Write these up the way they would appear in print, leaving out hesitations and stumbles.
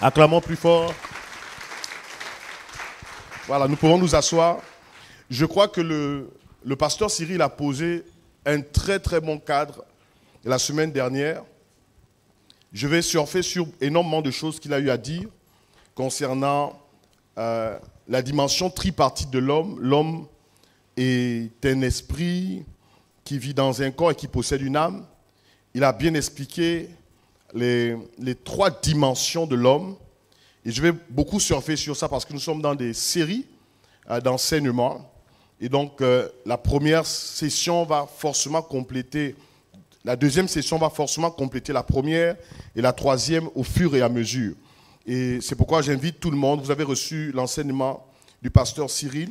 Acclamons plus fort. Voilà, nous pouvons nous asseoir. Je crois que le pasteur Cyril a posé un très très bon cadre la semaine dernière. Je vais surfer sur énormément de choses qu'il a eu à dire concernant la dimension tripartite de l'homme. L'homme est un esprit qui vit dans un corps et qui possède une âme. Il a bien expliqué les trois dimensions de l'homme. Et je vais beaucoup surfer sur ça parce que nous sommes dans des séries d'enseignement. Et donc, la première session va forcément compléter, la deuxième session va forcément compléter la première et la troisième au fur et à mesure. Et c'est pourquoi j'invite tout le monde, vous avez reçu l'enseignement du pasteur Cyril,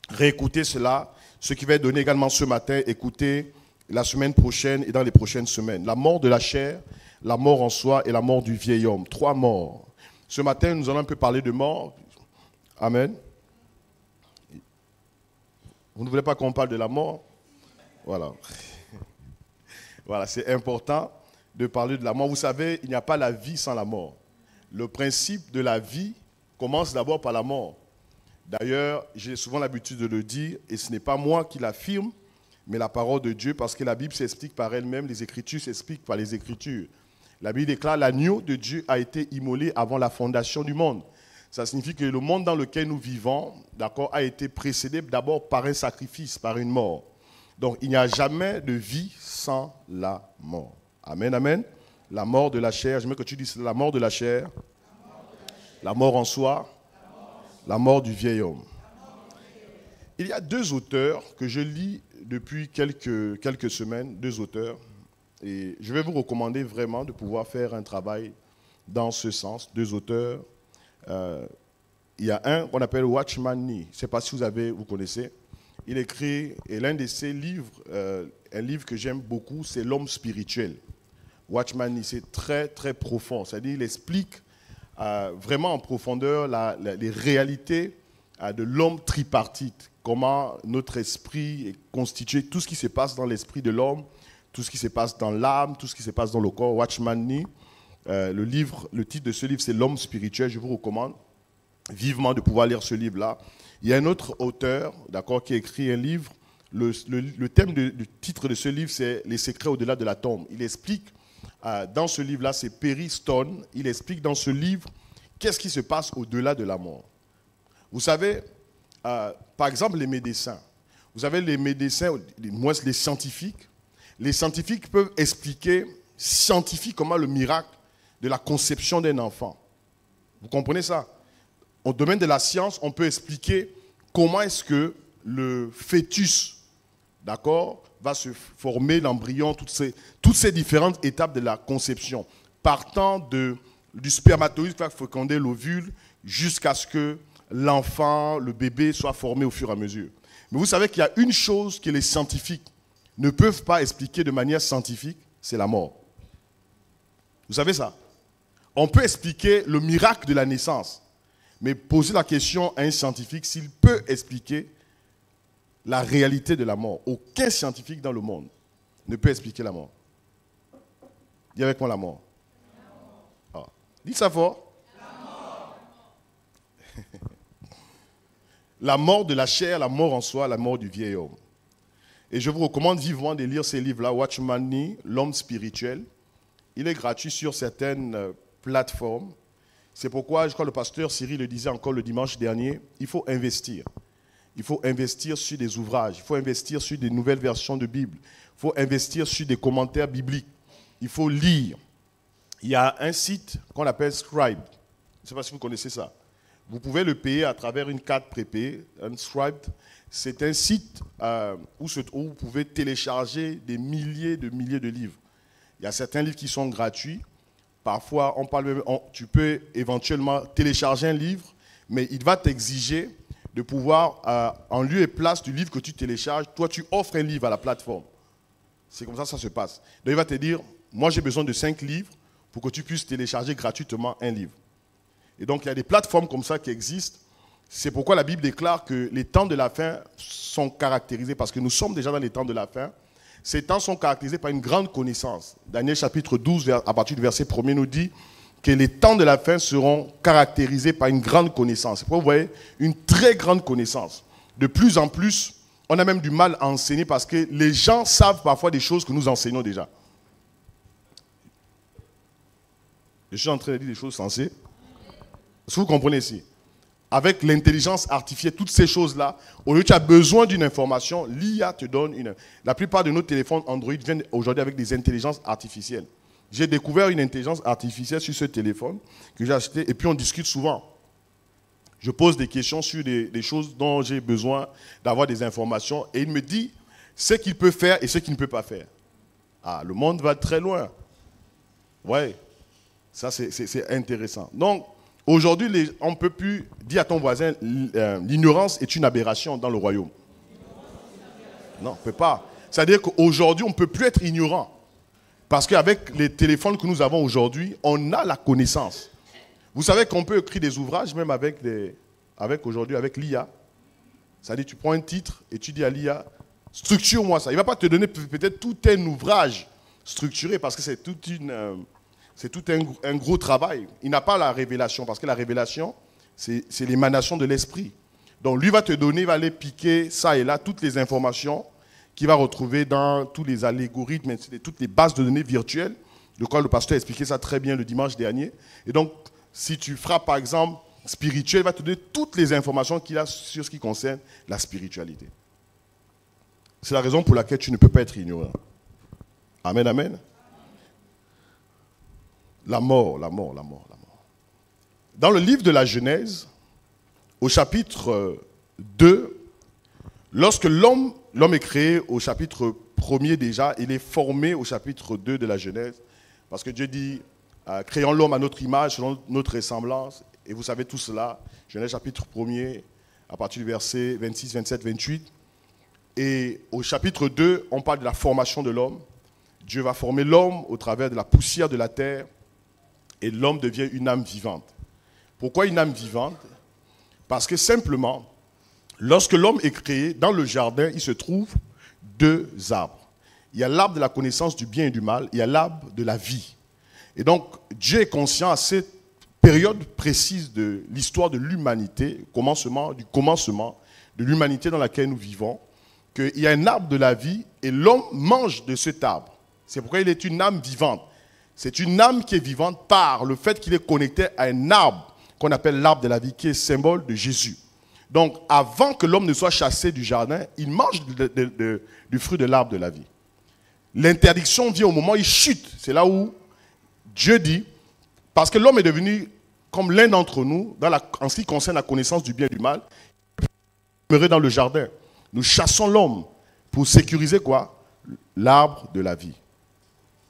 réécoutez cela, ce qui va être donné également ce matin, écoutez la semaine prochaine et dans les prochaines semaines. La mort de la chair, la mort en soi et la mort du vieil homme. 3 morts. Ce matin, nous allons un peu parler de mort. Amen. Vous ne voulez pas qu'on parle de la mort? Voilà. Voilà, c'est important de parler de la mort. Vous savez, il n'y a pas la vie sans la mort. Le principe de la vie commence d'abord par la mort. D'ailleurs, j'ai souvent l'habitude de le dire, et ce n'est pas moi qui l'affirme, mais la parole de Dieu, parce que la Bible s'explique par elle-même, les Écritures s'expliquent par les Écritures. La Bible déclare, l'agneau de Dieu a été immolé avant la fondation du monde. Ça signifie que le monde dans lequel nous vivons, d'accord, a été précédé d'abord par un sacrifice, par une mort. Donc, il n'y a jamais de vie sans la mort. Amen, amen. La mort de la chair, j'aimerais que tu dises la mort de la chair, la mort en soi, la mort du vieil homme. Il y a 2 auteurs que je lis depuis quelques semaines, 2 auteurs, et je vais vous recommander vraiment de pouvoir faire un travail dans ce sens. 2 auteurs. Il y a un qu'on appelle Watchman Nee. Je ne sais pas si vous connaissez. Il écrit, et l'un de ses livres, un livre que j'aime beaucoup, c'est L'homme spirituel. Watchman Nee, c'est très très profond. C'est-à-dire il explique vraiment en profondeur les réalités de l'homme tripartite. Comment notre esprit est constitué, tout ce qui se passe dans l'esprit de l'homme, tout ce qui se passe dans l'âme, tout ce qui se passe dans le corps. Watchman Nee. Le titre de ce livre, c'est L'homme spirituel. Je vous recommande vivement de pouvoir lire ce livre-là. Il y a un autre auteur, d'accord, qui a écrit un livre. Le titre de ce livre, c'est Les secrets au-delà de la tombe. Il explique, dans ce livre-là, c'est Perry Stone. Il explique dans ce livre qu'est-ce qui se passe au-delà de la mort. Vous savez, par exemple, les médecins. Vous savez, les médecins, moins les scientifiques. Les scientifiques peuvent expliquer scientifiquement le miracle de la conception d'un enfant. Vous comprenez ça? Au domaine de la science, on peut expliquer comment est-ce que le fœtus, d'accord, va se former, l'embryon, toutes ces différentes étapes de la conception, partant du spermatozoïde qui va féconder l'ovule jusqu'à ce que l'enfant, le bébé, soit formé au fur et à mesure. Mais vous savez qu'il y a une chose que les scientifiques ne peuvent pas expliquer de manière scientifique, c'est la mort. Vous savez ça? On peut expliquer le miracle de la naissance, mais poser la question à un scientifique s'il peut expliquer la réalité de la mort. Aucun scientifique dans le monde ne peut expliquer la mort. Dis avec moi la mort. Ah. Dis ça fort. La mort. La mort de la chair, la mort en soi, la mort du vieil homme. Et je vous recommande vivement de lire ces livres-là, Watchman Nee, L'homme spirituel. Il est gratuit sur certaines plateformes. C'est pourquoi, je crois que le pasteur Cyril le disait encore le dimanche dernier, il faut investir. Il faut investir sur des ouvrages, il faut investir sur des nouvelles versions de Bible, il faut investir sur des commentaires bibliques, il faut lire. Il y a un site qu'on appelle Scribe. Je ne sais pas si vous connaissez ça. Vous pouvez le payer à travers une carte prépayée, un Scribe. C'est un site où vous pouvez télécharger des milliers de livres. Il y a certains livres qui sont gratuits. Parfois, tu peux éventuellement télécharger un livre, mais il va t'exiger de pouvoir, en lieu et place du livre que tu télécharges, toi, tu offres un livre à la plateforme. C'est comme ça que ça se passe. Donc, il va te dire, moi, j'ai besoin de 5 livres pour que tu puisses télécharger gratuitement un livre. Et donc, il y a des plateformes comme ça qui existent. C'est pourquoi la Bible déclare que les temps de la fin sont caractérisés, parce que nous sommes déjà dans les temps de la fin. Ces temps sont caractérisés par une grande connaissance. Daniel chapitre 12, à partir du verset 1er, nous dit que les temps de la fin seront caractérisés par une grande connaissance. Vous voyez, une très grande connaissance. De plus en plus, on a même du mal à enseigner parce que les gens savent parfois des choses que nous enseignons déjà. Je suis en train de dire des choses sensées. Est-ce que vous comprenez ici? Avec l'intelligence artificielle, toutes ces choses-là, au lieu que tu as besoin d'une information, l'IA te donne une... La plupart de nos téléphones Android viennent aujourd'hui avec des intelligences artificielles. J'ai découvert une intelligence artificielle sur ce téléphone que j'ai acheté et puis on discute souvent. Je pose des questions sur des choses dont j'ai besoin d'avoir des informations et il me dit ce qu'il peut faire et ce qu'il ne peut pas faire. Ah, le monde va très loin. Ouais, ça c'est intéressant. Donc, aujourd'hui, on ne peut plus dire à ton voisin l'ignorance est une aberration dans le royaume. Non, on ne peut pas. C'est-à-dire qu'aujourd'hui, on ne peut plus être ignorant. Parce qu'avec les téléphones que nous avons aujourd'hui, on a la connaissance. Vous savez qu'on peut écrire des ouvrages même avec l'IA. C'est-à-dire tu prends un titre et tu dis à l'IA, structure-moi ça. Il ne va pas te donner peut-être tout un ouvrage structuré parce que c'est tout un gros travail. Il n'a pas la révélation parce que la révélation, c'est l'émanation de l'esprit. Donc lui va te donner, il va aller piquer ça et là, toutes les informations qu'il va retrouver dans tous les algorithmes, toutes les bases de données virtuelles, de quoi le pasteur a expliqué ça très bien le dimanche dernier. Et donc, si tu frappes par exemple spirituel, il va te donner toutes les informations qu'il a sur ce qui concerne la spiritualité. C'est la raison pour laquelle tu ne peux pas être ignorant. Amen, amen. La mort. Dans le livre de la Genèse, au chapitre 2, lorsque l'homme est créé au chapitre 1er déjà, il est formé au chapitre 2 de la Genèse, parce que Dieu dit, créons l'homme à notre image, selon notre ressemblance, et vous savez tout cela, Genèse chapitre 1er, à partir du verset 26, 27, 28, et au chapitre 2, on parle de la formation de l'homme. Dieu va former l'homme au travers de la poussière de la terre, et l'homme devient une âme vivante. Pourquoi une âme vivante? Parce que simplement, lorsque l'homme est créé, dans le jardin, il se trouve deux arbres. Il y a l'arbre de la connaissance du bien et du mal, il y a l'arbre de la vie. Et donc, Dieu est conscient à cette période précise de l'histoire de l'humanité, du commencement de l'humanité dans laquelle nous vivons, qu'il y a un arbre de la vie et l'homme mange de cet arbre. C'est pourquoi il est une âme vivante. C'est une âme qui est vivante par le fait qu'il est connecté à un arbre qu'on appelle l'arbre de la vie, qui est symbole de Jésus. Donc, avant que l'homme ne soit chassé du jardin, il mange du fruit de l'arbre de la vie. L'interdiction vient au moment où il chute. C'est là où Dieu dit, parce que l'homme est devenu comme l'un d'entre nous, en ce qui concerne la connaissance du bien et du mal, il demeurait dans le jardin. Nous chassons l'homme pour sécuriser quoi? L'arbre de la vie.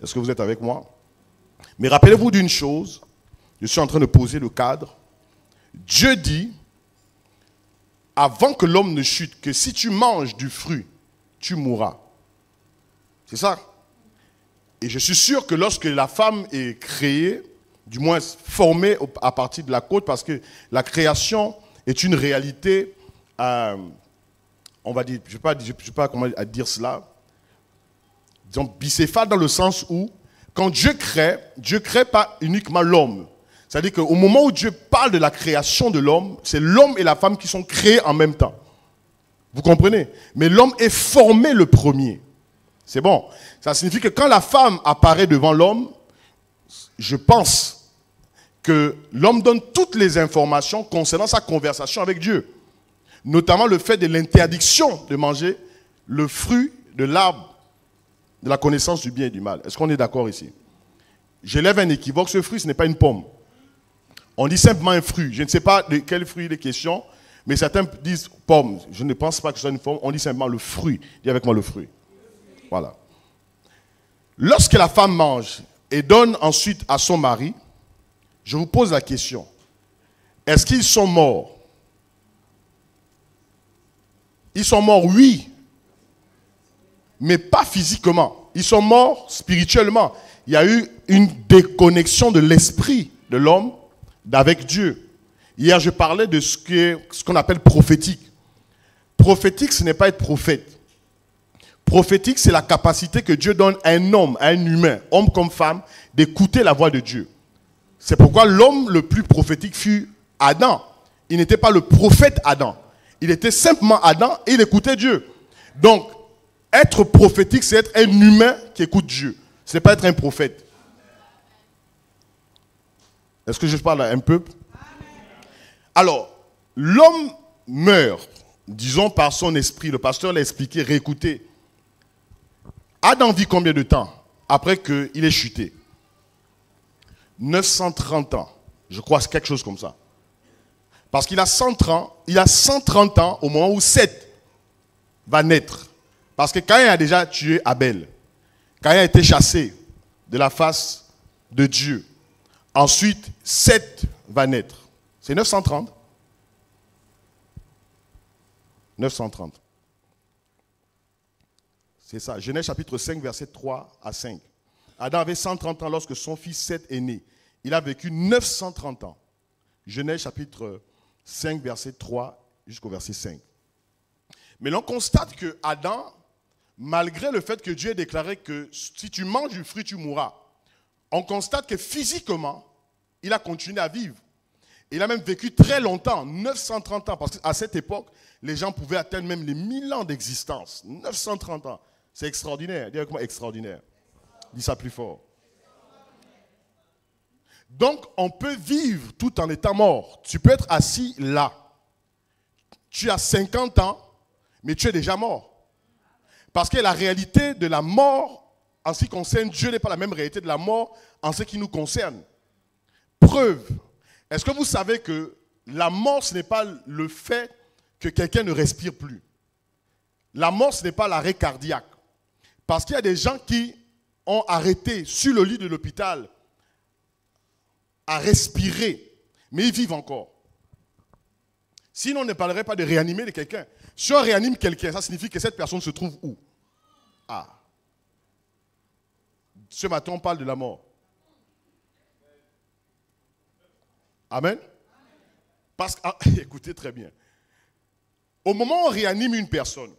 Est-ce que vous êtes avec moi? Mais rappelez-vous d'une chose, je suis en train de poser le cadre. Dieu dit, avant que l'homme ne chute, que si tu manges du fruit, tu mourras. C'est ça. Et je suis sûr que lorsque la femme est créée, du moins formée à partir de la côte, parce que la création est une réalité, on va dire, je ne sais pas comment dire cela, disons bicéphale dans le sens où, quand Dieu crée pas uniquement l'homme. C'est-à-dire qu'au moment où Dieu parle de la création de l'homme, c'est l'homme et la femme qui sont créés en même temps. Vous comprenez? Mais l'homme est formé le premier. C'est bon. Ça signifie que quand la femme apparaît devant l'homme, je pense que l'homme donne toutes les informations concernant sa conversation avec Dieu. Notamment le fait de l'interdiction de manger le fruit de l'arbre de la connaissance du bien et du mal. Est-ce qu'on est d'accord ici? J'élève un équivoque. Ce fruit, ce n'est pas une pomme. On dit simplement un fruit. Je ne sais pas de quel fruit il est question, mais certains disent pomme. Je ne pense pas que ce soit une pomme. On dit simplement le fruit. Dis avec moi le fruit. Voilà. Lorsque la femme mange et donne ensuite à son mari, je vous pose la question. Est-ce qu'ils sont morts? Ils sont morts, oui. Mais pas physiquement. Ils sont morts spirituellement. Il y a eu une déconnexion de l'esprit de l'homme avec Dieu. Hier, je parlais de ce qu'on appelle prophétique. Prophétique, ce n'est pas être prophète. Prophétique, c'est la capacité que Dieu donne à un homme, à un humain, homme comme femme, d'écouter la voix de Dieu. C'est pourquoi l'homme le plus prophétique fut Adam. Il n'était pas le prophète Adam. Il était simplement Adam et il écoutait Dieu. Donc, être prophétique, c'est être un humain qui écoute Dieu. Ce n'est pas être un prophète. Est-ce que je parle à un peuple? Alors, l'homme meurt, disons par son esprit. Le pasteur l'a expliqué, réécouté. Adam vit combien de temps après qu'il ait chuté? 930 ans. Je crois que c'est quelque chose comme ça. Parce qu'il a 130 ans au moment où Seth va naître. Parce que Caïn a déjà tué Abel. Caïn a été chassé de la face de Dieu. Ensuite, Seth va naître. C'est 930. 930. C'est ça. Genèse chapitre 5, verset 3 à 5. Adam avait 130 ans lorsque son fils Seth est né. Il a vécu 930 ans. Genèse chapitre 5, verset 3 jusqu'au verset 5. Mais l'on constate que Adam, malgré le fait que Dieu ait déclaré que si tu manges du fruit, tu mourras, on constate que physiquement, il a continué à vivre. Il a même vécu très longtemps, 930 ans, parce qu'à cette époque, les gens pouvaient atteindre même les 1000 ans d'existence. 930 ans. C'est extraordinaire. Dis avec moi, extraordinaire. Dis ça plus fort. Donc, on peut vivre tout en étant mort. Tu peux être assis là. Tu as 50 ans, mais tu es déjà mort. Parce que la réalité de la mort, en ce qui concerne Dieu, n'est pas la même réalité de la mort en ce qui nous concerne. Preuve. Est-ce que vous savez que la mort, ce n'est pas le fait que quelqu'un ne respire plus? La mort, ce n'est pas l'arrêt cardiaque. Parce qu'il y a des gens qui ont arrêté sur le lit de l'hôpital à respirer, mais ils vivent encore. Sinon, on ne parlerait pas de réanimer de quelqu'un. Si on réanime quelqu'un, ça signifie que cette personne se trouve où? Ah. Ce matin, on parle de la mort. Amen. Parce que, écoutez très bien. Au moment où on réanime une personne,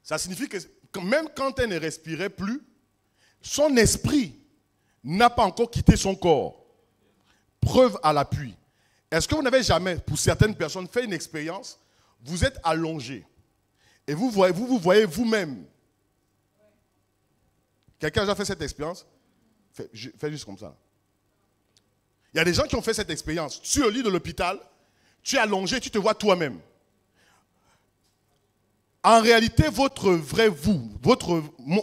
ça signifie que même quand elle ne respirait plus, son esprit n'a pas encore quitté son corps. Preuve à l'appui. Est-ce que vous n'avez jamais, pour certaines personnes, fait une expérience? Vous êtes allongé et vous voyez vous-même. Quelqu'un a déjà fait cette expérience? Fais juste comme ça. Il y a des gens qui ont fait cette expérience. Sur le lit de l'hôpital, tu es allongé, tu te vois toi-même. En réalité, votre vrai vous,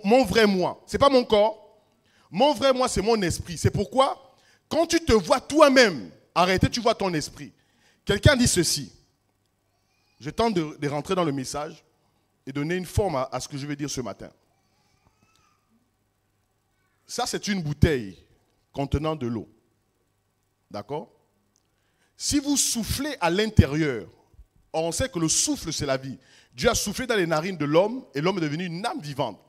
mon vrai moi, ce n'est pas mon corps. Mon vrai moi, c'est mon esprit. C'est pourquoi, quand tu te vois toi-même, en réalité, tu vois ton esprit. Quelqu'un dit ceci. Je tente de rentrer dans le message et donner une forme à ce que je vais dire ce matin. Ça, c'est une bouteille contenant de l'eau. D'accord? Si vous soufflez à l'intérieur, on sait que le souffle, c'est la vie. Dieu a soufflé dans les narines de l'homme et l'homme est devenu une âme vivante.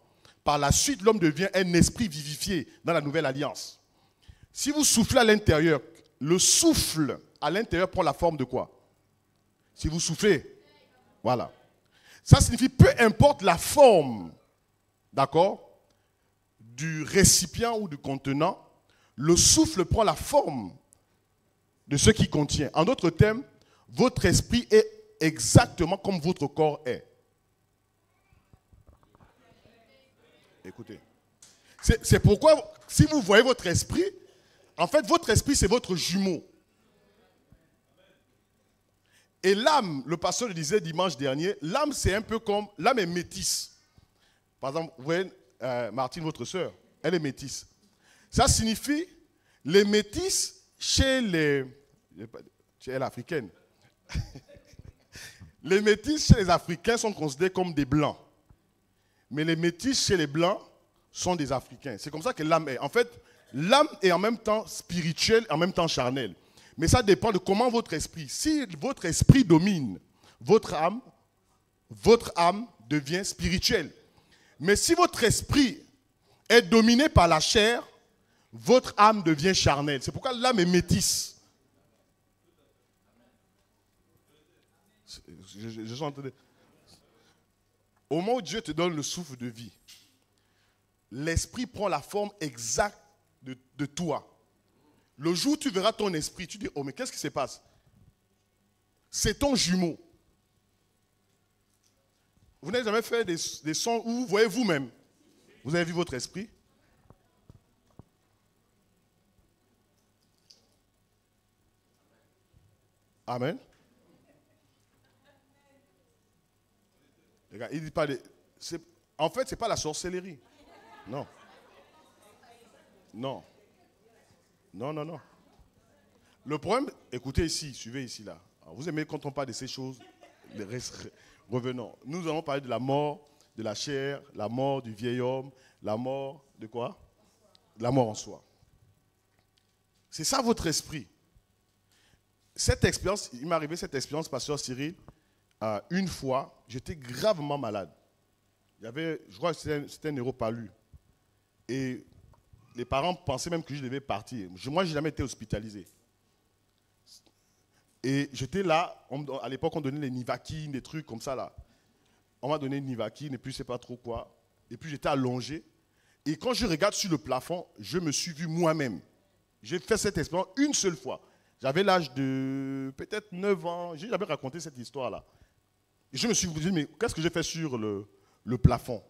Par la suite, l'homme devient un esprit vivifié dans la nouvelle alliance. Si vous soufflez à l'intérieur, le souffle à l'intérieur prend la forme de quoi? Si vous soufflez, voilà. Ça signifie peu importe la forme, d'accord, du récipient ou du contenant, le souffle prend la forme de ce qui contient. En d'autres termes, votre esprit est exactement comme votre corps est. Écoutez. C'est pourquoi, si vous voyez votre esprit, en fait, votre esprit, c'est votre jumeau. Et l'âme, le pasteur le disait dimanche dernier, l'âme, c'est un peu comme, l'âme est métisse. Par exemple, vous voyez, Martine, votre sœur, elle est métisse. Ça signifie, les métisses, chez elle est africaine. Les métis chez les Africains sont considérés comme des blancs. Mais les métis chez les blancs sont des Africains. C'est comme ça que l'âme est. En fait, l'âme est en même temps spirituelle et en même temps charnelle. Mais ça dépend de comment votre esprit. Si votre esprit domine votre âme devient spirituelle. Mais si votre esprit est dominé par la chair, votre âme devient charnelle. C'est pourquoi l'âme est métisse. Je suis en train de... Au moment où Dieu te donne le souffle de vie, l'esprit prend la forme exacte de toi. Le jour où tu verras ton esprit, tu dis, oh mais qu'est-ce qui se passe? C'est ton jumeau. Vous n'avez jamais fait des sons où vous voyez vous-même. Vous avez vu votre esprit? Amen. Les gars, il dit pas en fait, ce n'est pas la sorcellerie. Non. Non. Non, non, non. Le problème, écoutez ici, suivez ici là. Alors, vous aimez quand on parle de ces choses, revenons. Nous allons parler de la mort de la chair, la mort du vieil homme, la mort de quoi? La mort en soi. C'est ça votre esprit. Cette expérience, il m'est arrivé cette expérience, pasteur Cyril, une fois, j'étais gravement malade. Je crois que c'était un neuropalu. Et les parents pensaient même que je devais partir. Moi, je n'ai jamais été hospitalisé. Et j'étais là, à l'époque, on donnait les Nivaquine, des trucs comme ça là. On m'a donné une Nivaquine et puis je ne sais pas trop quoi. Et puis j'étais allongé. Et quand je regarde sur le plafond, je me suis vu moi-même. J'ai fait cette expérience une seule fois. J'avais l'âge de peut-être 9 ans. J'ai jamais raconté cette histoire-là. Et je me suis dit, mais qu'est-ce que j'ai fait sur le plafond?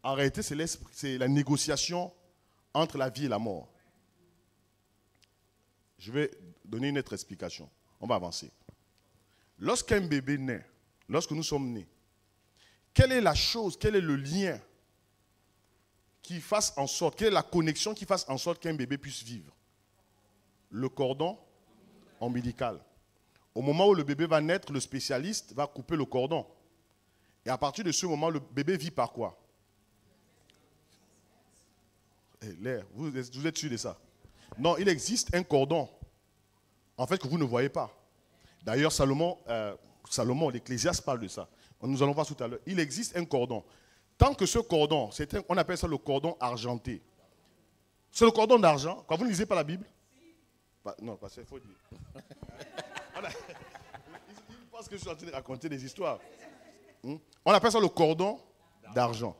En réalité, c'est la négociation entre la vie et la mort. Je vais donner une autre explication. On va avancer. Lorsqu'un bébé naît, lorsque nous sommes nés, quelle est la chose, quel est le lien qui fasse en sorte, quelle est la connexion qui fasse en sorte qu'un bébé puisse vivre? Le cordon ombilical. Au moment où le bébé va naître, le spécialiste va couper le cordon. Et à partir de ce moment, le bébé vit par quoi? L'air, vous êtes sûr de ça? Non, il existe un cordon, en fait, que vous ne voyez pas. D'ailleurs, Salomon, l'Ecclésiaste parle de ça. Nous allons voir tout à l'heure. Il existe un cordon. Tant que ce cordon, on appelle ça le cordon argenté. C'est le cordon d'argent. Quand vous ne lisez pas la Bible? Non, parce qu'il faut dire. Il pense que je suis en train de raconter des histoires. On appelle ça le cordon d'argent.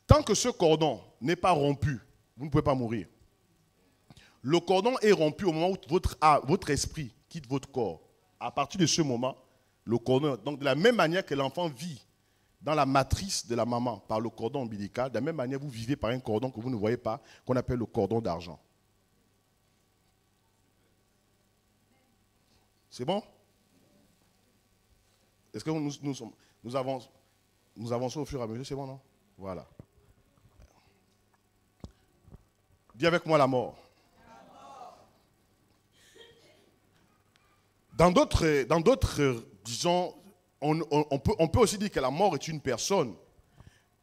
Tant que ce cordon n'est pas rompu, vous ne pouvez pas mourir. Le cordon est rompu au moment où votre esprit quitte votre corps. À partir de ce moment, le cordon, donc de la même manière que l'enfant vit dans la matrice de la maman par le cordon ombilical, de la même manière vous vivez par un cordon que vous ne voyez pas, qu'on appelle le cordon d'argent. C'est bon? Est-ce que nous avançons au fur et à mesure? C'est bon, non? Voilà. Dis avec moi la mort. Dans d'autres, disons, on peut aussi dire que la mort est une personne.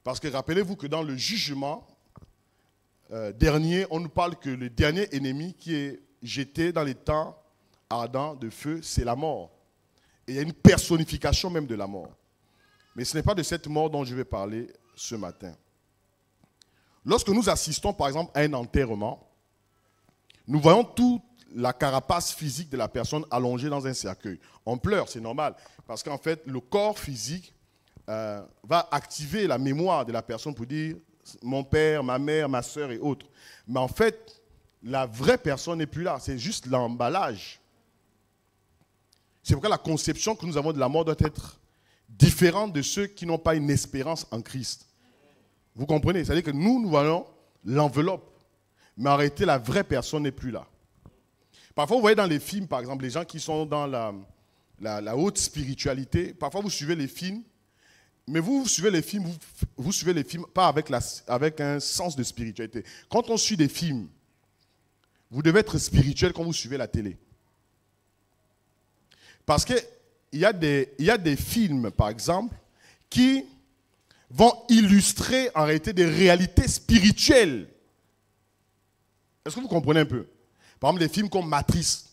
Parce que rappelez-vous que dans le jugement dernier, on nous parle que le dernier ennemi qui est jeté dans les temps ardents de feu, c'est la mort. Et il y a une personnification même de la mort. Mais ce n'est pas de cette mort dont je vais parler ce matin. Lorsque nous assistons par exemple à un enterrement, nous voyons toute la carapace physique de la personne allongée dans un cercueil. On pleure, c'est normal, parce qu'en fait, le corps physique va activer la mémoire de la personne pour dire mon père, ma mère, ma soeur et autres. Mais en fait, la vraie personne n'est plus là, c'est juste l'emballage. C'est pourquoi la conception que nous avons de la mort doit être différente de ceux qui n'ont pas une espérance en Christ. Vous comprenez? C'est-à-dire que nous voyons l'enveloppe, mais en réalité, la vraie personne n'est plus là. Parfois, vous voyez dans les films, par exemple, les gens qui sont dans la haute spiritualité, parfois vous suivez les films, mais vous suivez les films, vous suivez les films pas avec un sens de spiritualité. Quand on suit des films, vous devez être spirituel quand vous suivez la télé. Parce qu'il y a des films, par exemple, qui vont illustrer en réalité des réalités spirituelles. Est-ce que vous comprenez un peu? Par exemple, les films comme Matrice,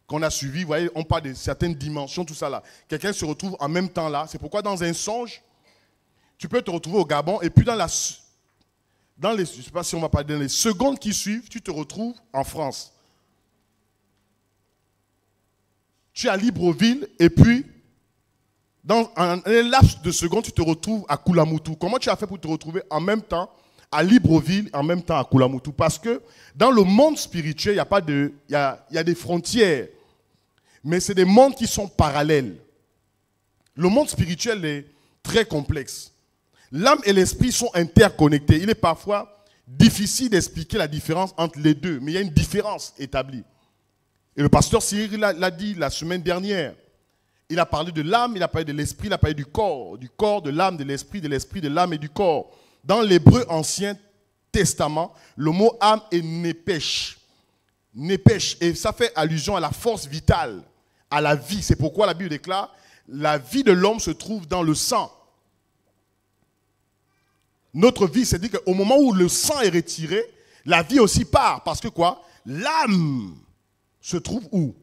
qu'on a suivis, vous voyez, on parle de certaines dimensions, tout ça là. Quelqu'un se retrouve en même temps là. C'est pourquoi dans un songe, tu peux te retrouver au Gabon et puis je ne sais pas si on va parler dans les secondes qui suivent, tu te retrouves en France. Tu es à Libreville et puis, dans un laps de secondes, tu te retrouves à Koulamoutou. Comment tu as fait pour te retrouver en même temps à Libreville, en même temps à Koulamoutou. Parce que dans le monde spirituel, il y a des frontières. Mais c'est des mondes qui sont parallèles. Le monde spirituel est très complexe. L'âme et l'esprit sont interconnectés. Il est parfois difficile d'expliquer la différence entre les deux, mais il y a une différence établie. Et le pasteur Cyril l'a dit la semaine dernière. Il a parlé de l'âme, il a parlé de l'esprit, il a parlé du corps, de l'âme, de l'esprit, de l'âme et du corps. Dans l'hébreu ancien testament, le mot âme est népêche. Népêche, et ça fait allusion à la force vitale, à la vie. C'est pourquoi la Bible déclare, la vie de l'homme se trouve dans le sang. Notre vie, c'est-à-dire qu'au moment où le sang est retiré, la vie aussi part. Parce que quoi? L'âme se trouve où?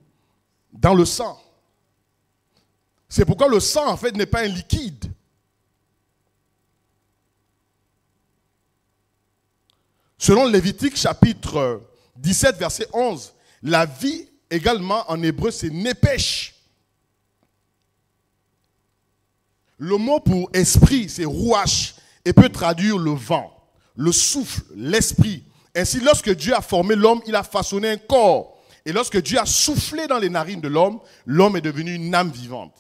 Dans le sang. C'est pourquoi le sang, en fait, n'est pas un liquide. Selon Lévitique, chapitre 17, verset 11, la vie, également, en hébreu, c'est népêche. Le mot pour esprit, c'est rouach, et peut traduire le vent, le souffle, l'esprit. Ainsi, lorsque Dieu a formé l'homme, il a façonné un corps. Et lorsque Dieu a soufflé dans les narines de l'homme, l'homme est devenu une âme vivante.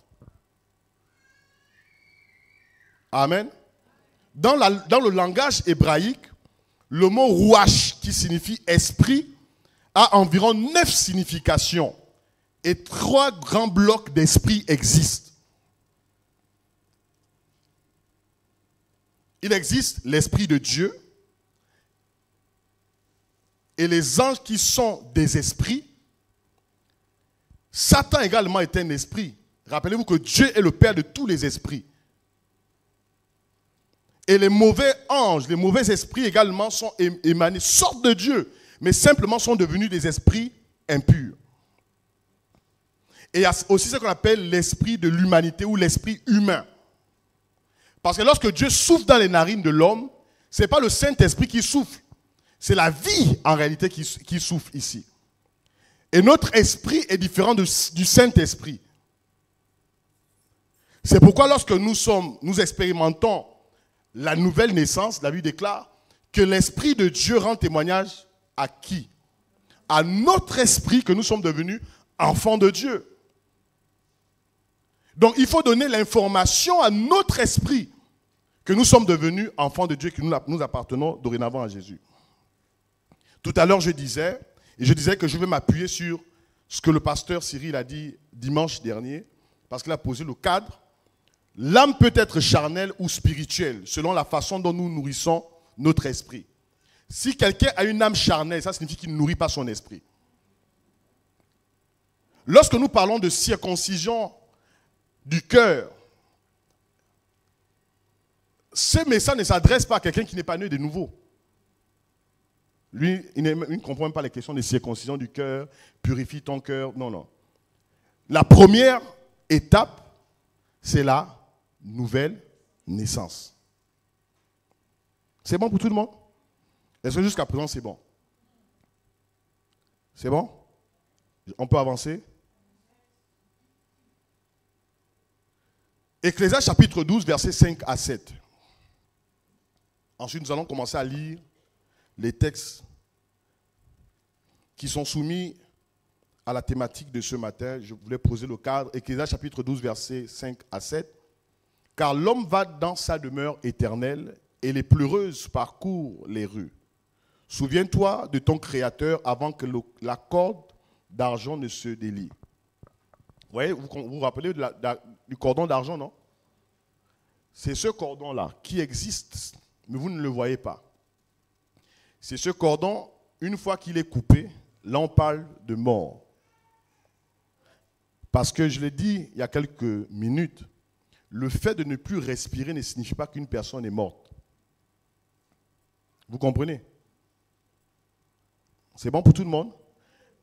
Amen. Dans le langage hébraïque, le mot rouach, qui signifie esprit, a environ 9 significations. Et 3 grands blocs d'esprit existent. Il existe l'esprit de Dieu et les anges qui sont des esprits. Satan également est un esprit. Rappelez-vous que Dieu est le père de tous les esprits. Et les mauvais anges, les mauvais esprits également sont émanés, sortent de Dieu, mais simplement sont devenus des esprits impurs. Et il y a aussi ce qu'on appelle l'esprit de l'humanité ou l'esprit humain. Parce que lorsque Dieu souffle dans les narines de l'homme, ce n'est pas le Saint-Esprit qui souffle. C'est la vie, en réalité, qui souffle ici. Et notre esprit est différent du Saint-Esprit. C'est pourquoi lorsque nous expérimentons la nouvelle naissance, la Bible déclare que l'Esprit de Dieu rend témoignage à qui? À notre esprit que nous sommes devenus enfants de Dieu. Donc il faut donner l'information à notre esprit que nous sommes devenus enfants de Dieu, que nous appartenons dorénavant à Jésus. Tout à l'heure je disais que je vais m'appuyer sur ce que le pasteur Cyril a dit dimanche dernier, parce qu'il a posé le cadre. L'âme peut être charnelle ou spirituelle, selon la façon dont nous nourrissons notre esprit. Si quelqu'un a une âme charnelle, ça signifie qu'il ne nourrit pas son esprit. Lorsque nous parlons de circoncision du cœur, ce message ne s'adresse pas à quelqu'un qui n'est pas né de nouveau. Lui, il ne comprend même pas les questions de circoncision du cœur, purifie ton cœur, non. La première étape, c'est la nouvelle naissance. C'est bon pour tout le monde? Est-ce que jusqu'à présent c'est bon? C'est bon? On peut avancer? Ecclésiaste chapitre 12, versets 5 à 7. Ensuite, nous allons commencer à lire les textes qui sont soumis à la thématique de ce matin. Je voulais poser le cadre. Ecclésiaste chapitre 12, versets 5 à 7. Car l'homme va dans sa demeure éternelle et les pleureuses parcourent les rues. Souviens-toi de ton Créateur avant que la corde d'argent ne se délie. Vous voyez, vous vous rappelez du cordon d'argent, non? C'est ce cordon-là qui existe, mais vous ne le voyez pas. C'est ce cordon, une fois qu'il est coupé, là on parle de mort. Parce que je l'ai dit il y a quelques minutes, le fait de ne plus respirer ne signifie pas qu'une personne est morte. Vous comprenez? C'est bon pour tout le monde?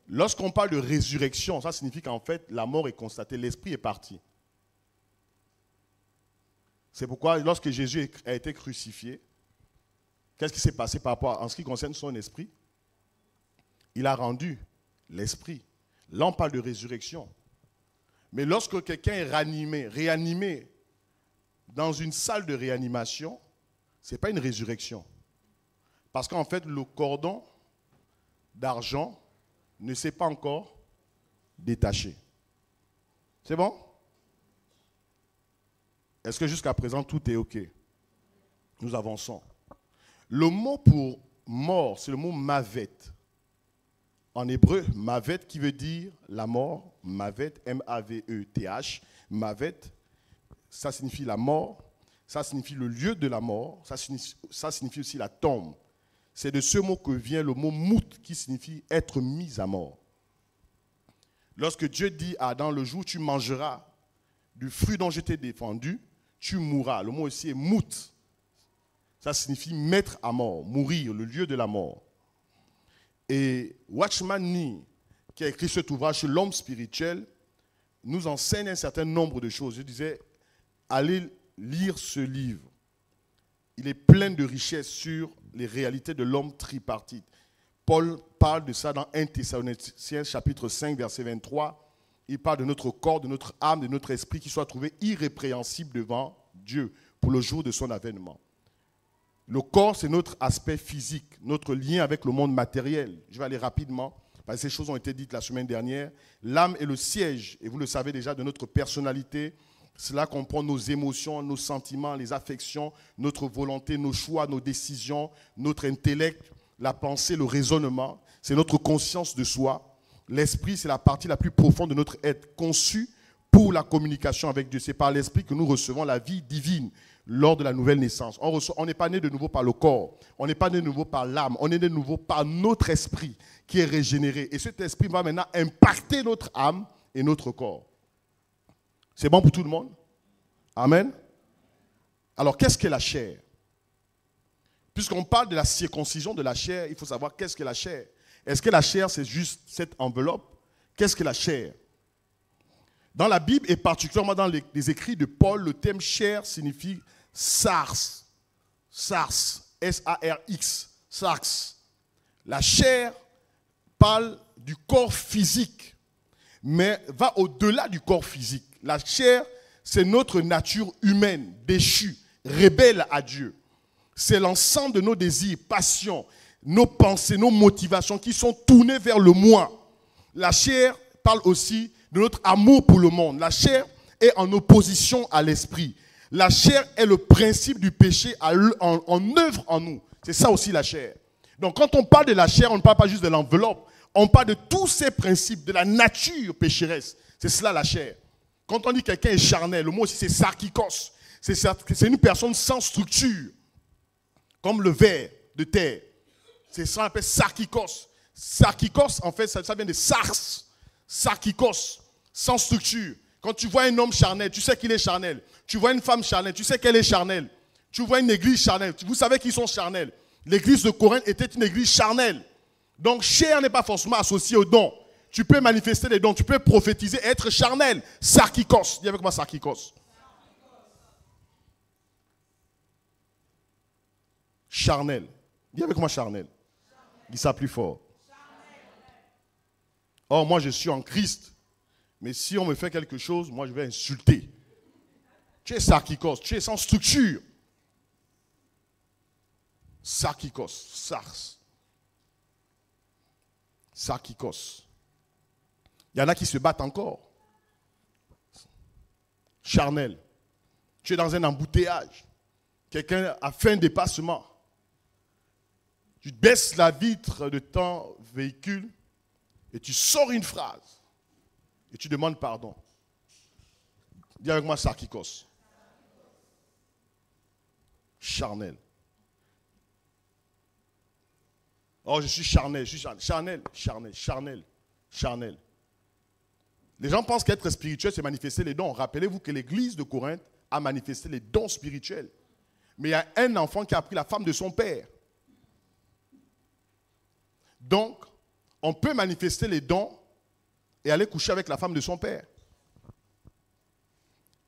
Lorsqu'on parle de résurrection, ça signifie qu'en fait, la mort est constatée, l'esprit est parti. C'est pourquoi lorsque Jésus a été crucifié, qu'est-ce qui s'est passé par rapport en ce qui concerne son esprit? Il a rendu l'esprit. Là, on parle de résurrection. Mais lorsque quelqu'un est réanimé dans une salle de réanimation, ce n'est pas une résurrection. Parce qu'en fait, le cordon d'argent ne s'est pas encore détaché. C'est bon? Est-ce que jusqu'à présent, tout est OK? Nous avançons. Le mot pour mort, c'est le mot mavet. En hébreu, mavet qui veut dire la mort, mavet, M-A-V-E-T-H, mavet, ça signifie la mort, ça signifie le lieu de la mort, ça signifie aussi la tombe. C'est de ce mot que vient le mot mout qui signifie être mis à mort. Lorsque Dieu dit à Adam, le jour où tu mangeras du fruit dont je t'ai défendu, tu mourras. Le mot aussi est mout. Ça signifie mettre à mort, mourir, le lieu de la mort. Et Watchman Nee, qui a écrit cet ouvrage sur l'homme spirituel, nous enseigne un certain nombre de choses. Je disais, allez lire ce livre. Il est plein de richesses sur les réalités de l'homme tripartite. Paul parle de ça dans 1 Thessaloniciens chapitre 5, verset 23. Il parle de notre corps, de notre âme, de notre esprit qui soit trouvé irrépréhensible devant Dieu pour le jour de son avènement. Le corps, c'est notre aspect physique, notre lien avec le monde matériel. Je vais aller rapidement, parce que ces choses ont été dites la semaine dernière. L'âme est le siège, et vous le savez déjà, de notre personnalité. Cela comprend nos émotions, nos sentiments, les affections, notre volonté, nos choix, nos décisions, notre intellect, la pensée, le raisonnement. C'est notre conscience de soi. L'esprit, c'est la partie la plus profonde de notre être, conçue pour la communication avec Dieu. C'est par l'esprit que nous recevons la vie divine lors de la nouvelle naissance. On n'est pas né de nouveau par le corps, on n'est pas né de nouveau par l'âme, on est né de nouveau par notre esprit qui est régénéré. Et cet esprit va maintenant impacter notre âme et notre corps. C'est bon pour tout le monde? Amen. Alors, qu'est-ce qu'est la chair? Puisqu'on parle de la circoncision de la chair, il faut savoir qu'est-ce qu'est la chair. Est-ce que la chair, c'est juste cette enveloppe? Qu'est-ce que la chair? Dans la Bible, et particulièrement dans les écrits de Paul, le terme chair signifie sarx. Sarx, S-A-R-X, sarx. La chair parle du corps physique, mais va au-delà du corps physique. La chair, c'est notre nature humaine, déchue, rebelle à Dieu. C'est l'ensemble de nos désirs, passions, nos pensées, nos motivations qui sont tournées vers le moi. La chair parle aussi de notre amour pour le monde. La chair est en opposition à l'esprit. La chair est le principe du péché en œuvre en nous. C'est ça aussi la chair. Donc quand on parle de la chair, on ne parle pas juste de l'enveloppe. On parle de tous ces principes, de la nature pécheresse. C'est cela la chair. Quand on dit quelqu'un est charnel, le mot aussi c'est sarkikos. C'est une personne sans structure, comme le ver de terre. C'est ça qu'on appelle sarkikos. Sarkikos, en fait, ça vient de sars. Sarkikos, sans structure. Quand tu vois un homme charnel, tu sais qu'il est charnel. Tu vois une femme charnelle, tu sais qu'elle est charnelle. Tu vois une église charnelle, vous savez qu'ils sont charnels. L'église de Corinthe était une église charnelle. Donc, chair n'est pas forcément associée au don. Tu peux manifester les dons, tu peux prophétiser, être charnel. Sarkikos, dis avec moi sarkikos. Charnel. Dis avec moi charnel. Dis ça plus fort. Or, moi, je suis en Christ. Mais si on me fait quelque chose, moi, je vais insulter. Tu es sarkikos, tu es sans structure. Sarkikos, sars. Sarkikos. Il y en a qui se battent encore. Charnel. Tu es dans un embouteillage. Quelqu'un a fait un dépassement. Tu baisses la vitre de ton véhicule et tu sors une phrase. Et tu demandes pardon. Dis avec moi sarkikos. Charnel. Oh, je suis charnel, je suis charnel. Charnel, charnel, charnel, charnel. Les gens pensent qu'être spirituel, c'est manifester les dons. Rappelez-vous que l'église de Corinthe a manifesté les dons spirituels. Mais il y a un enfant qui a pris la femme de son père. Donc, on peut manifester les dons et aller coucher avec la femme de son père.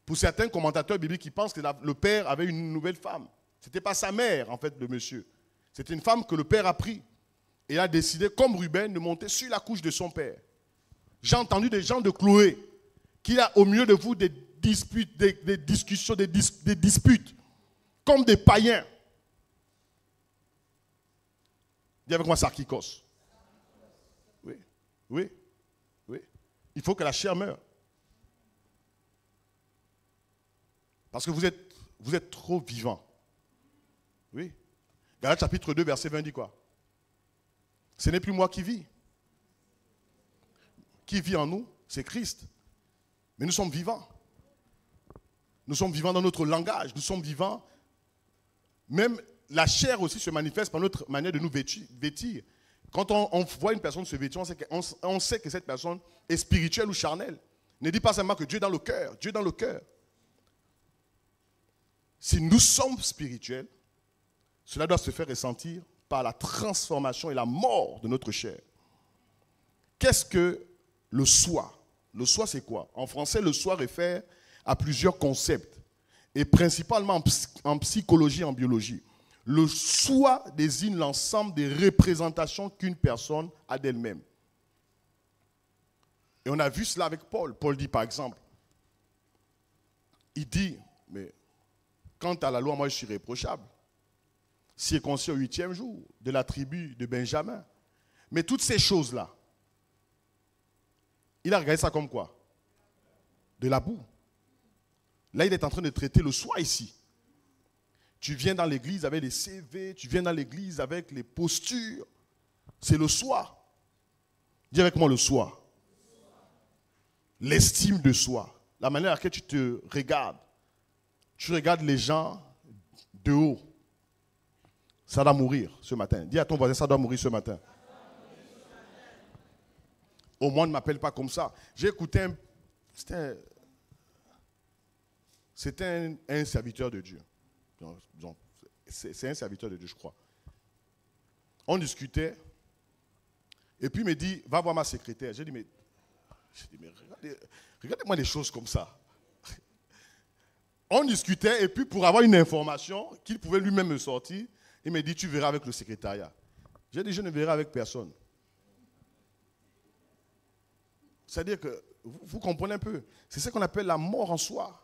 Pour certains commentateurs bibliques qui pensent que le père avait une nouvelle femme. Ce n'était pas sa mère, en fait, le monsieur. C'était une femme que le père a pris. Et a décidé, comme Ruben, de monter sur la couche de son père. J'ai entendu des gens de Chloé, qu'il a au milieu de vous des disputes, des discussions, des disputes, comme des païens. Dis avec moi sarkikos. Oui, oui, oui. Il faut que la chair meure. Parce que vous êtes trop vivant. Oui. Galates chapitre 2, verset 20 dit quoi? Ce n'est plus moi qui vis. Qui vit en nous, c'est Christ. Mais nous sommes vivants. Nous sommes vivants dans notre langage. Nous sommes vivants. Même la chair aussi se manifeste par notre manière de nous vêtir. Quand on voit une personne se vêtir, on sait que cette personne est spirituelle ou charnelle. Ne dis pas seulement que Dieu est dans le cœur. Dieu est dans le cœur. Si nous sommes spirituels, cela doit se faire ressentir par la transformation et la mort de notre chair. Qu'est-ce que le soi? Le soi, c'est quoi? En français, le soi réfère à plusieurs concepts, et principalement en psychologie et en biologie. Le soi désigne l'ensemble des représentations qu'une personne a d'elle-même. Et on a vu cela avec Paul. Paul dit par exemple, il dit, mais quant à la loi, moi je suis réprochable. Circoncis au 8e jour, de la tribu de Benjamin. Mais toutes ces choses-là, il a regardé ça comme quoi? De la boue. Là, il est en train de traiter le soi ici. Tu viens dans l'église avec les CV, tu viens dans l'église avec les postures. C'est le soi. Dis avec moi le soi. L'estime de soi. La manière à laquelle tu te regardes. Tu regardes les gens de haut. Ça doit mourir ce matin. Dis à ton voisin, ça doit mourir ce matin. Au moins, ne m'appelle pas comme ça. J'ai écouté c'était un serviteur de Dieu. C'est un serviteur de Dieu, je crois. On discutait, et puis il me dit, va voir ma secrétaire. J'ai dit, mais regardez-moi des choses comme ça. On discutait, et puis pour avoir une information qu'il pouvait lui-même me sortir, il me dit, tu verras avec le secrétariat. J'ai dit, je ne verrai avec personne. C'est-à-dire que, vous comprenez un peu, c'est ce qu'on appelle la mort en soi.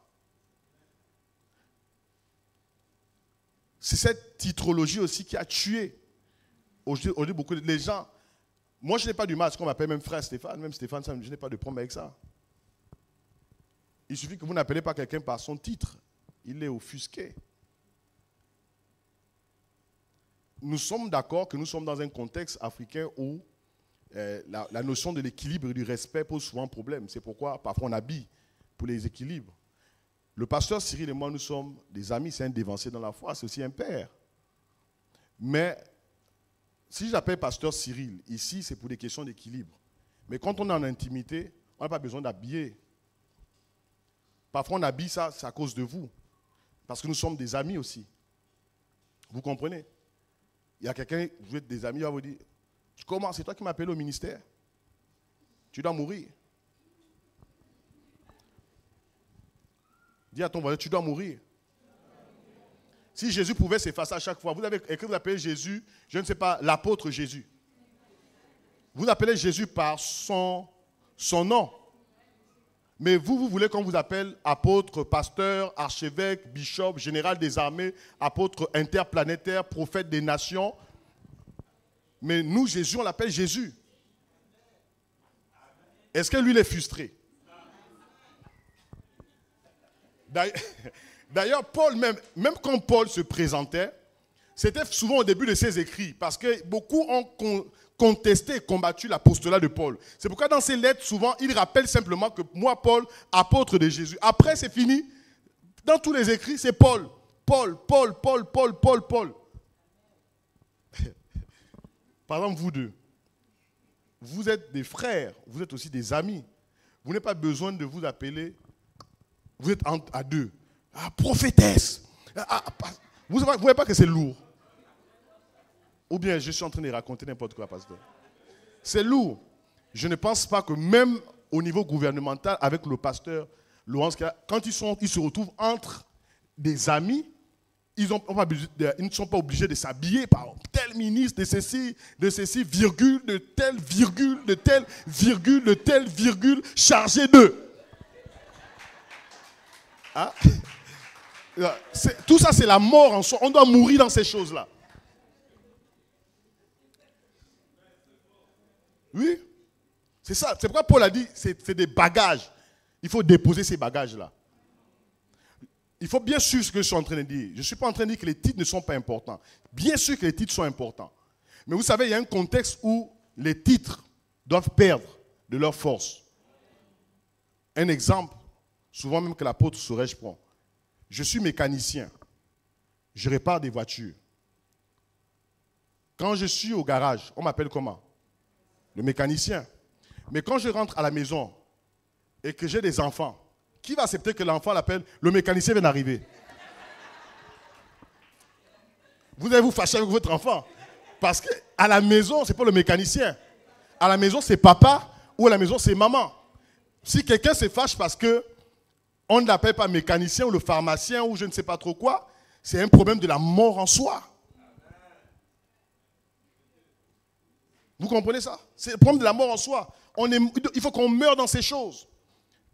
C'est cette titrologie aussi qui a tué aujourd'hui beaucoup de gens. Moi, je n'ai pas du mal à ce qu'on m'appelle même frère Stéphane. Même Stéphane, je n'ai pas de problème avec ça. Il suffit que vous n'appelez pas quelqu'un par son titre. Il est offusqué. Nous sommes d'accord que nous sommes dans un contexte africain où la notion de l'équilibre et du respect pose souvent problème. C'est pourquoi parfois on habille pour les équilibres. Le pasteur Cyril et moi, nous sommes des amis, c'est un dévancé dans la foi, c'est aussi un père. Mais si j'appelle pasteur Cyril, ici c'est pour des questions d'équilibre. Mais quand on est en intimité, on n'a pas besoin d'habiller. Parfois on habille ça, c'est à cause de vous. Parce que nous sommes des amis aussi. Vous comprenez? Il y a quelqu'un, vous êtes des amis, il va vous dire, comment, c'est toi qui m'as appelé au ministère? Tu dois mourir. Dis à ton voisin, tu dois mourir. Si Jésus pouvait s'effacer à chaque fois, vous avez écrit, vous appelez Jésus, je ne sais pas, l'apôtre Jésus. Vous appelez Jésus par son nom. Mais vous voulez qu'on vous appelle apôtre, pasteur, archevêque, bishop, général des armées, apôtre interplanétaire, prophète des nations. Mais nous, Jésus, on l'appelle Jésus. Est-ce que lui, il est frustré? D'ailleurs, Paul, même quand Paul se présentait, c'était souvent au début de ses écrits, parce que beaucoup ont contesté et combattu l'apostolat de Paul. C'est pourquoi dans ses lettres, souvent, il rappelle simplement que moi, Paul, apôtre de Jésus. Après, c'est fini. Dans tous les écrits, c'est Paul. Paul. Par exemple, vous deux, vous êtes des frères, vous êtes aussi des amis. Vous n'avez pas besoin de vous appeler, vous êtes à deux. Ah, prophétesse. Vous ne voyez pas que c'est lourd? Ou bien je suis en train de raconter n'importe quoi, pasteur. C'est lourd. Je ne pense pas que même au niveau gouvernemental, avec le pasteur Laurence, quand ils se retrouvent entre des amis, ils ne sont pas obligés de s'habiller par tel ministre, de ceci, virgule, de telle virgule, de telle virgule, de telle virgule, chargé d'eux. Hein? Tout ça, c'est la mort en soi. On doit mourir dans ces choses-là. Oui. C'est ça. C'est pourquoi Paul a dit, c'est des bagages. Il faut déposer ces bagages-là. Il faut bien sûr ce que je suis en train de dire. Je ne suis pas en train de dire que les titres ne sont pas importants. Bien sûr que les titres sont importants. Mais vous savez, il y a un contexte où les titres doivent perdre de leur force. Un exemple, souvent même que l'apôtre Sourège prend. Je suis mécanicien. Je répare des voitures. Quand je suis au garage, on m'appelle comment? Le mécanicien. Mais quand je rentre à la maison et que j'ai des enfants, qui va accepter que l'enfant l'appelle le mécanicien vient d'arriver? Vous allez vous fâcher avec votre enfant. Parce qu'à la maison, ce n'est pas le mécanicien. À la maison, c'est papa ou à la maison, c'est maman. Si quelqu'un se fâche parce qu'on ne l'appelle pas mécanicien ou le pharmacien ou je ne sais pas trop quoi, c'est un problème de la mort en soi. Vous comprenez ça? C'est le problème de la mort en soi. Il faut qu'on meure dans ces choses.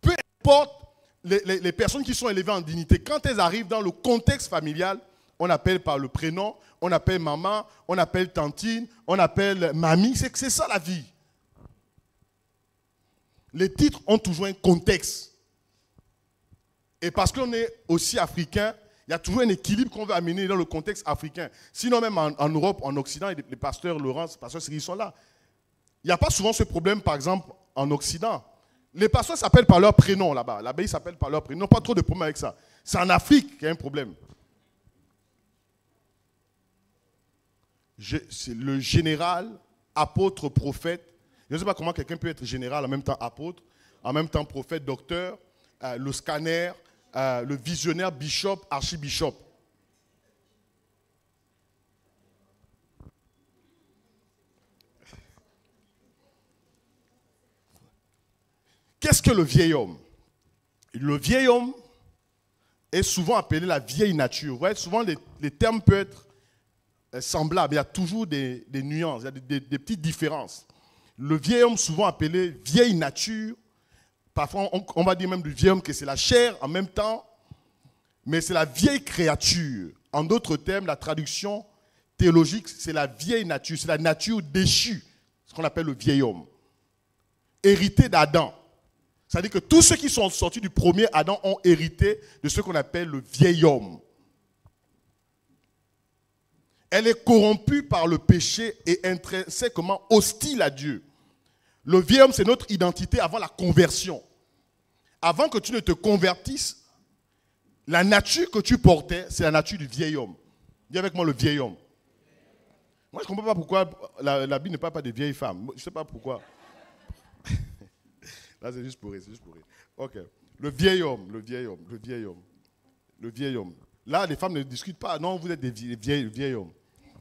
Peu importe les personnes qui sont élevées en dignité, quand elles arrivent dans le contexte familial, on appelle par le prénom, on appelle maman, on appelle tantine, on appelle mamie. C'est ça la vie. Les titres ont toujours un contexte. Et parce qu'on est aussi africain, il y a toujours un équilibre qu'on veut amener dans le contexte africain. Sinon, même en Europe, en Occident, les pasteurs Laurent, les pasteurs Cyril sont là. Il n'y a pas souvent ce problème, par exemple, en Occident. Les pasteurs s'appellent par leur prénom là-bas. Là-bas, ils s'appellent par leur prénom. Ils n'ont pas trop de problèmes avec ça. C'est en Afrique qu'il y a un problème. C'est le général, apôtre, prophète. Je ne sais pas comment quelqu'un peut être général, en même temps apôtre, en même temps prophète, docteur, le scanner, le visionnaire, bishop, archibishop. Qu'est-ce que le vieil homme? Le vieil homme est souvent appelé la vieille nature. Vous voyez, souvent les termes peuvent être semblables. Il y a toujours des nuances, il y a des petites différences. Le vieil homme, souvent appelé vieille nature, parfois on va dire même du vieil homme que c'est la chair en même temps, mais c'est la vieille créature. En d'autres termes, la traduction théologique, c'est la vieille nature, c'est la nature déchue, ce qu'on appelle le vieil homme. Hérité d'Adam. C'est-à-dire que tous ceux qui sont sortis du premier Adam ont hérité de ce qu'on appelle le vieil homme. Elle est corrompue par le péché et intrinsèquement hostile à Dieu. Le vieil homme, c'est notre identité avant la conversion. Avant que tu ne te convertisses, la nature que tu portais, c'est la nature du vieil homme. Dis avec moi le vieil homme. Moi, je ne comprends pas pourquoi la Bible ne parle pas de vieilles femmes. Je ne sais pas pourquoi. Là, c'est juste pour rire, Ok. Le vieil homme. Là, les femmes ne discutent pas. Non, vous êtes des vieils hommes.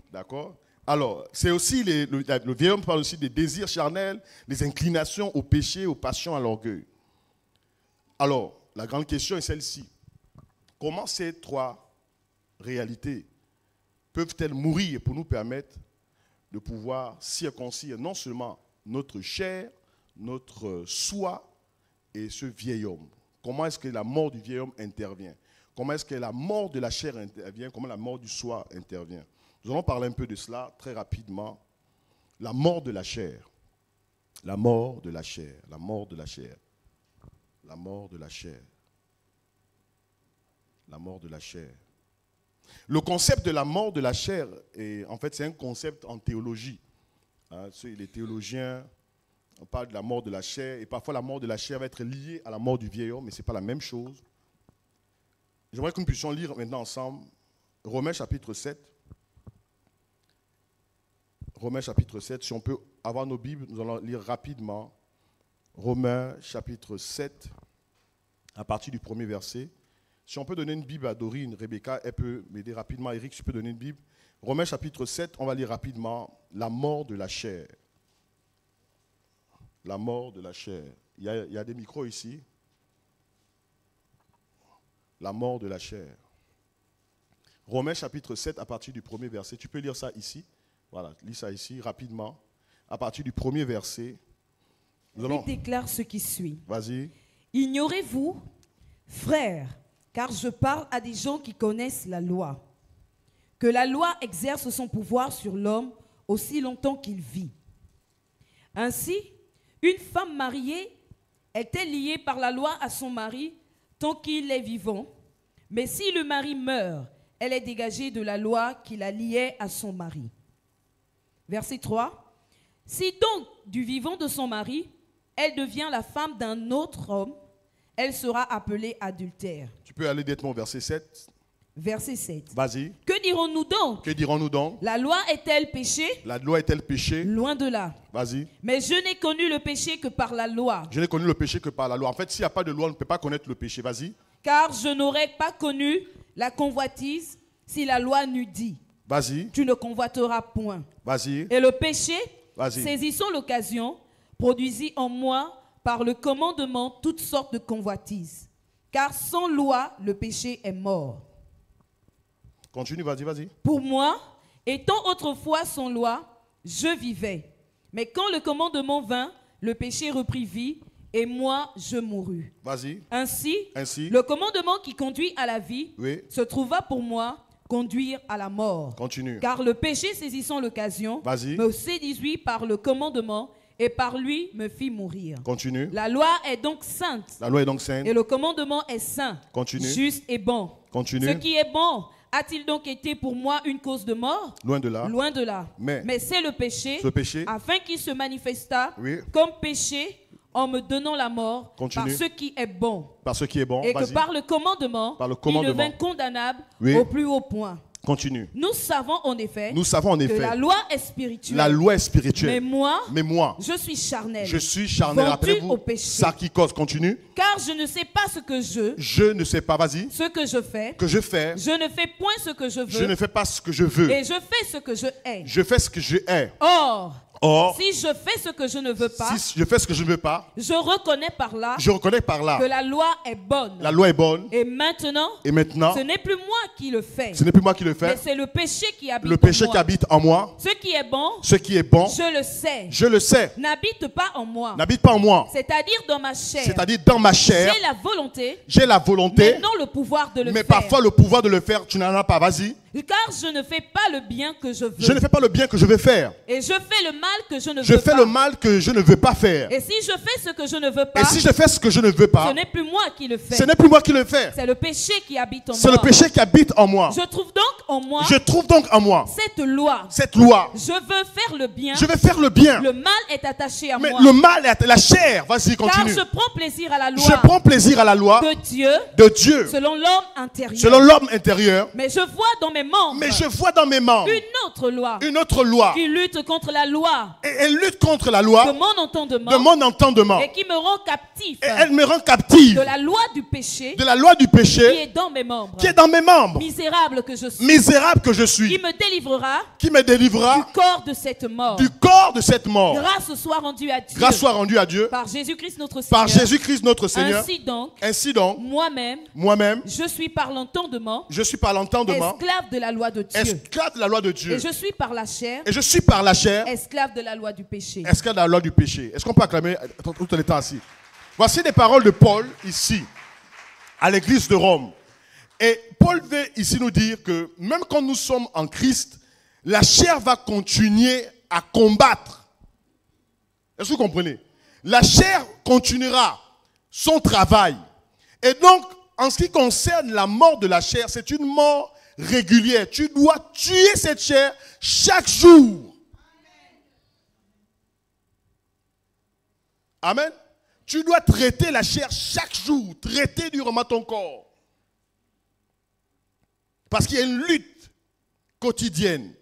D'accord? Alors, c'est aussi, le vieil homme parle aussi des désirs charnels, les inclinations au péché, aux passions, à l'orgueil. Alors, la grande question est celle-ci. Comment ces trois réalités peuvent-elles mourir pour nous permettre de pouvoir circoncire non seulement notre chair, notre soi et ce vieil homme? Comment est-ce que la mort du vieil homme intervient? Comment est-ce que la mort de la chair intervient? Comment la mort du soi intervient? Nous allons parler un peu de cela très rapidement. La mort de la chair. La mort de la chair. La mort de la chair. La mort de la chair. La mort de la chair. Le concept de la mort de la chair, en fait, c'est un concept en théologie. Les théologiens, on parle de la mort de la chair, et parfois la mort de la chair va être liée à la mort du vieil homme, mais ce n'est pas la même chose. J'aimerais que nous puissions lire maintenant ensemble Romains chapitre 7. Romains chapitre 7, si on peut avoir nos Bibles, nous allons lire rapidement. Romains chapitre 7, à partir du premier verset. Si on peut donner une Bible à Dorine, Rebecca, elle peut m'aider rapidement. Eric, tu peux donner une Bible. Romains chapitre 7, on va lire rapidement la mort de la chair. La mort de la chair. Il y a des micros ici. La mort de la chair. Romains chapitre 7, à partir du premier verset. Tu peux lire ça ici. Voilà, lis ça ici rapidement. À partir du premier verset. Il déclare ce qui suit. Vas-y. Ignorez-vous, frères, car je parle à des gens qui connaissent la loi, que la loi exerce son pouvoir sur l'homme aussi longtemps qu'il vit. Ainsi, une femme mariée était liée par la loi à son mari tant qu'il est vivant. Mais si le mari meurt, elle est dégagée de la loi qui la liait à son mari. Verset 3. Si donc, du vivant de son mari, elle devient la femme d'un autre homme, elle sera appelée adultère. Tu peux aller directement au verset 7. Verset 7. Vas-y. Que dirons-nous donc? Que dirons-nous donc? La loi est-elle péché? La loi est-elle péché? Loin de là. Vas-y. Mais je n'ai connu le péché que par la loi. Je n'ai connu le péché que par la loi. En fait, s'il n'y a pas de loi, on ne peut pas connaître le péché. Vas-y. Car je n'aurais pas connu la convoitise si la loi n'eût dit. Vas-y. Tu ne convoiteras point. Vas-y. Et le péché, Vas-y. saisissant l'occasion, produisit en moi par le commandement toutes sortes de convoitises. Car sans loi, le péché est mort. Continue, vas-y, vas-y. Pour moi, étant autrefois sans loi, je vivais. Mais quand le commandement vint, le péché reprit vie, et moi, je mourus. Vas-y. Ainsi, Ainsi. le commandement qui conduit à la vie Oui. se trouva pour moi conduire à la mort. Continue. Car le péché, saisissant l'occasion, Vas-y. me séduisit par le commandement et par lui me fit mourir. Continue. La loi est donc sainte La loi est donc sainte. et le commandement est saint, Continue. juste et bon. Continue. Ce qui est bon a-t-il donc été pour moi une cause de mort? Loin de là. Loin de là. Mais c'est le péché, ce péché, afin qu'il se manifestât oui, comme péché en me donnant la mort. Continue. Par ce qui est bon. Par ce qui est bon. Et que Vas-y. par le commandement, il devint condamnable Oui. au plus haut point. Continue. Nous savons en effet, que la loi est spirituelle. La loi est spirituelle. Mais moi, je suis charnel. Je suis charnel. Rappelez-vous, ça qui cause. Continue. Car je ne sais pas ce que je ne sais pas, vas-y. Ce que je fais. Que je fais. Je ne fais point ce que je veux. Je ne fais pas ce que je veux. Et je fais ce que je hais. Je fais ce que je hais. Or, si je fais ce que je ne veux pas, je reconnais par là, que la loi est bonne. La loi est bonne. Et maintenant, ce n'est plus moi qui le fais. Mais c'est le péché qui habite qui habite en moi. Ce qui est bon, je le sais. N'habite pas en moi. C'est-à-dire dans ma chair. J'ai la volonté. Mais non le pouvoir de le faire. Mais parfois le pouvoir de le faire, tu n'en as pas. Vas-y. Car je ne fais pas le bien que je veux. Je ne fais pas le bien que je veux faire. Et je fais le mal que je ne veux pas. Je fais le mal que je ne veux pas faire. Et si je fais ce que je ne veux pas. Et si je fais ce que je ne veux pas. Ce n'est plus moi qui le fais. Ce n'est plus moi qui le fais. C'est le péché qui habite en moi. C'est le péché qui habite en moi. Je trouve donc en moi. Cette loi. Je veux faire le bien. Je veux faire le bien. Le mal est attaché à moi. Mais le mal est la chair. Vas-y, continue. Car je prends plaisir à la loi. Je prends plaisir à la loi de Dieu. Selon l'homme intérieur. Mais je vois dans mes membres. Une autre loi. Qui lutte contre la loi. Et elle lutte contre la loi. De mon entendement. Et qui me rend captif. Et elle me rend captive. De la loi du péché. Qui est dans mes membres. Misérable que je suis. Qui me délivrera. Du corps de cette mort. Grâce soit rendue à Dieu. Par Jésus-Christ notre Seigneur. Ainsi donc. Moi-même. Je suis par l'entendement. Esclave de la loi de Dieu. Et je suis par la chair. Esclave de la loi du péché. Est-ce qu'on peut acclamer tout le temps assis? Voici des paroles de Paul ici, à l'église de Rome. Et Paul veut ici nous dire que même quand nous sommes en Christ, la chair va continuer à combattre. Est-ce que vous comprenez? La chair continuera son travail. Et donc, en ce qui concerne la mort de la chair, c'est une mort régulière. Tu dois tuer cette chair chaque jour. Amen. Tu dois traiter la chair chaque jour. Traiter durement ton corps. Parce qu'il y a une lutte quotidienne.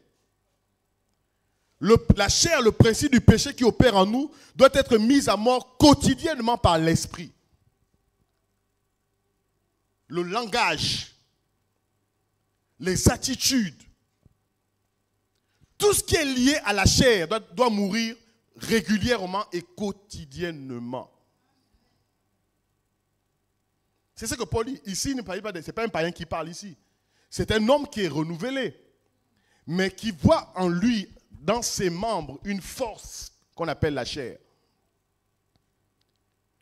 La chair, le principe du péché qui opère en nous, doit être mis à mort quotidiennement par l'esprit. Le langage, les attitudes, tout ce qui est lié à la chair doit mourir régulièrement et quotidiennement. C'est ce que Paul dit. Ici, ce n'est pas un païen qui parle ici. C'est un homme qui est renouvelé, mais qui voit en lui, dans ses membres, une force qu'on appelle la chair.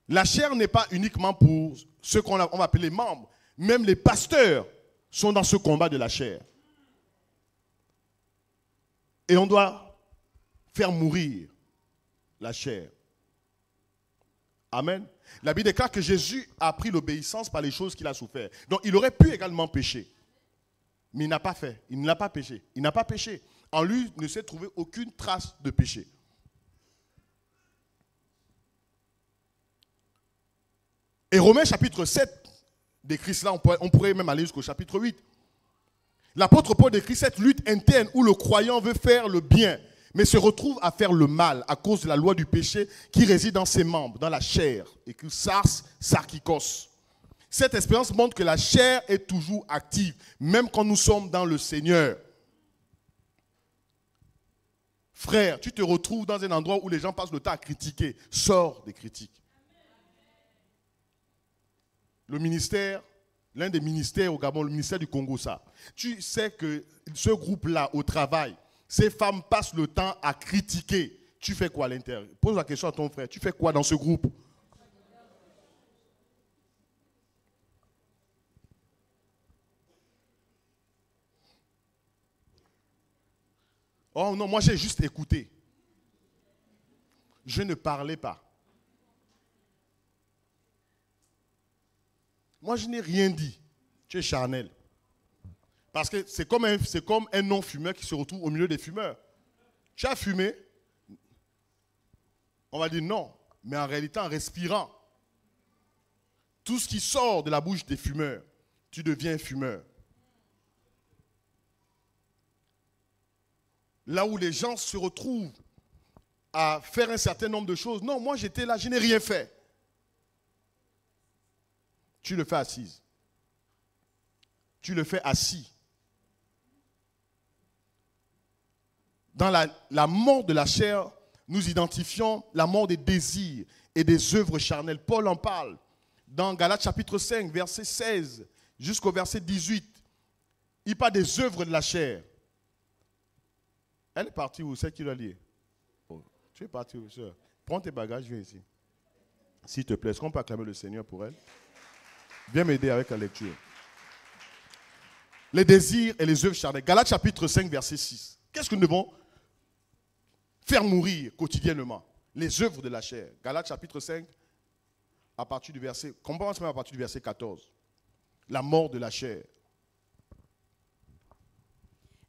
La chair n'est pas uniquement pour ceux qu'on va appeler membres. Même les pasteurs sont dans ce combat de la chair. Et on doit faire mourir la chair. Amen. La Bible déclare que Jésus a appris l'obéissance par les choses qu'il a souffert. Donc il aurait pu également pécher. Mais il n'a pas fait. Il n'a pas péché. Il n'a pas péché. En lui ne s'est trouvé aucune trace de péché. Et Romains chapitre 7 décrit cela, on pourrait même aller jusqu'au chapitre 8. L'apôtre Paul décrit cette lutte interne où le croyant veut faire le bien, mais se retrouve à faire le mal à cause de la loi du péché qui réside dans ses membres, dans la chair, et que sars sarkikos. Cette expérience montre que la chair est toujours active, même quand nous sommes dans le Seigneur. Frère, tu te retrouves dans un endroit où les gens passent le temps à critiquer. Sors des critiques. Le ministère, l'un des ministères au Gabon, le ministère du Congo, ça. Tu sais que ce groupe-là, au travail, ces femmes passent le temps à critiquer. Tu fais quoi à l'intérieur? Pose la question à ton frère. Tu fais quoi dans ce groupe? Oh non, moi j'ai juste écouté. Je ne parlais pas. Moi je n'ai rien dit. Tu es charnel. Parce que c'est comme un non-fumeur qui se retrouve au milieu des fumeurs. Tu as fumé? On va dire non. Mais en réalité, en respirant, tout ce qui sort de la bouche des fumeurs, tu deviens fumeur. Là où les gens se retrouvent à faire un certain nombre de choses. Non, moi j'étais là, je n'ai rien fait. Tu le fais assise. Tu le fais assis. Dans la mort de la chair, nous identifions la mort des désirs et des œuvres charnelles. Paul en parle dans Galates chapitre 5, verset 16 jusqu'au verset 18. Il parle des œuvres de la chair. Elle est partie où? C'est qui l'a lié? Oh, tu es partie où, soeur? Prends tes bagages, viens ici. S'il te plaît, est-ce qu'on peut acclamer le Seigneur pour elle? Viens m'aider avec la lecture. Les désirs et les œuvres charnelles. Galates chapitre 5, verset 6. Qu'est-ce que nous devons faire mourir quotidiennement? Les œuvres de la chair. Galates chapitre 5, à partir du verset, commence même à partir du verset 14. La mort de la chair.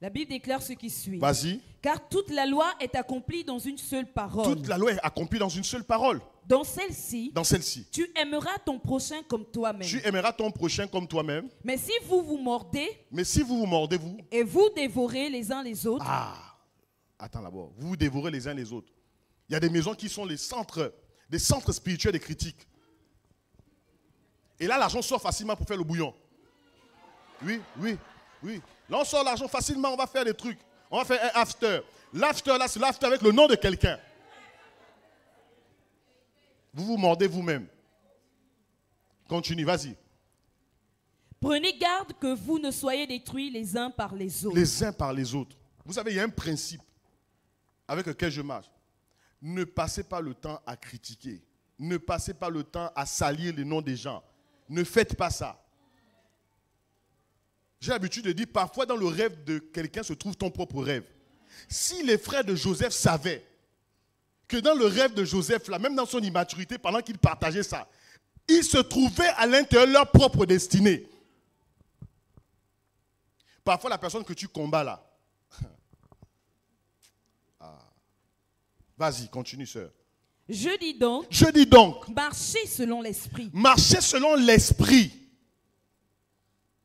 La Bible déclare ce qui suit. Vas-y. Car toute la loi est accomplie dans une seule parole. Toute la loi est accomplie dans une seule parole. Dans celle-ci, tu aimeras ton prochain comme toi-même. Tu aimeras ton prochain comme toi-même. Mais si vous vous mordez, vous. Et vous dévorez les uns les autres. Ah, attends d'abord. Vous dévorez les uns les autres. Il y a des maisons qui sont des centres spirituels des critiques. Et là, l'argent sort facilement pour faire le bouillon. Oui. Là, on sort l'argent facilement, on va faire des trucs. On va faire un after. L'after, là, c'est l'after avec le nom de quelqu'un. Vous vous mordez vous-même. Continue, vas-y. Prenez garde que vous ne soyez détruits les uns par les autres. Les uns par les autres. Vous savez, il y a un principe avec lequel je marche. Ne passez pas le temps à critiquer. Ne passez pas le temps à salir les noms des gens. Ne faites pas ça. J'ai l'habitude de dire, parfois dans le rêve de quelqu'un se trouve ton propre rêve. Si les frères de Joseph savaient que dans le rêve de Joseph, là, même dans son immaturité, pendant qu'il partageait ça, ils se trouvaient à l'intérieur de leur propre destinée. Parfois, la personne que tu combats là, vas-y, continue, sœur. Je dis donc, marchez selon l'esprit. Marchez selon l'esprit.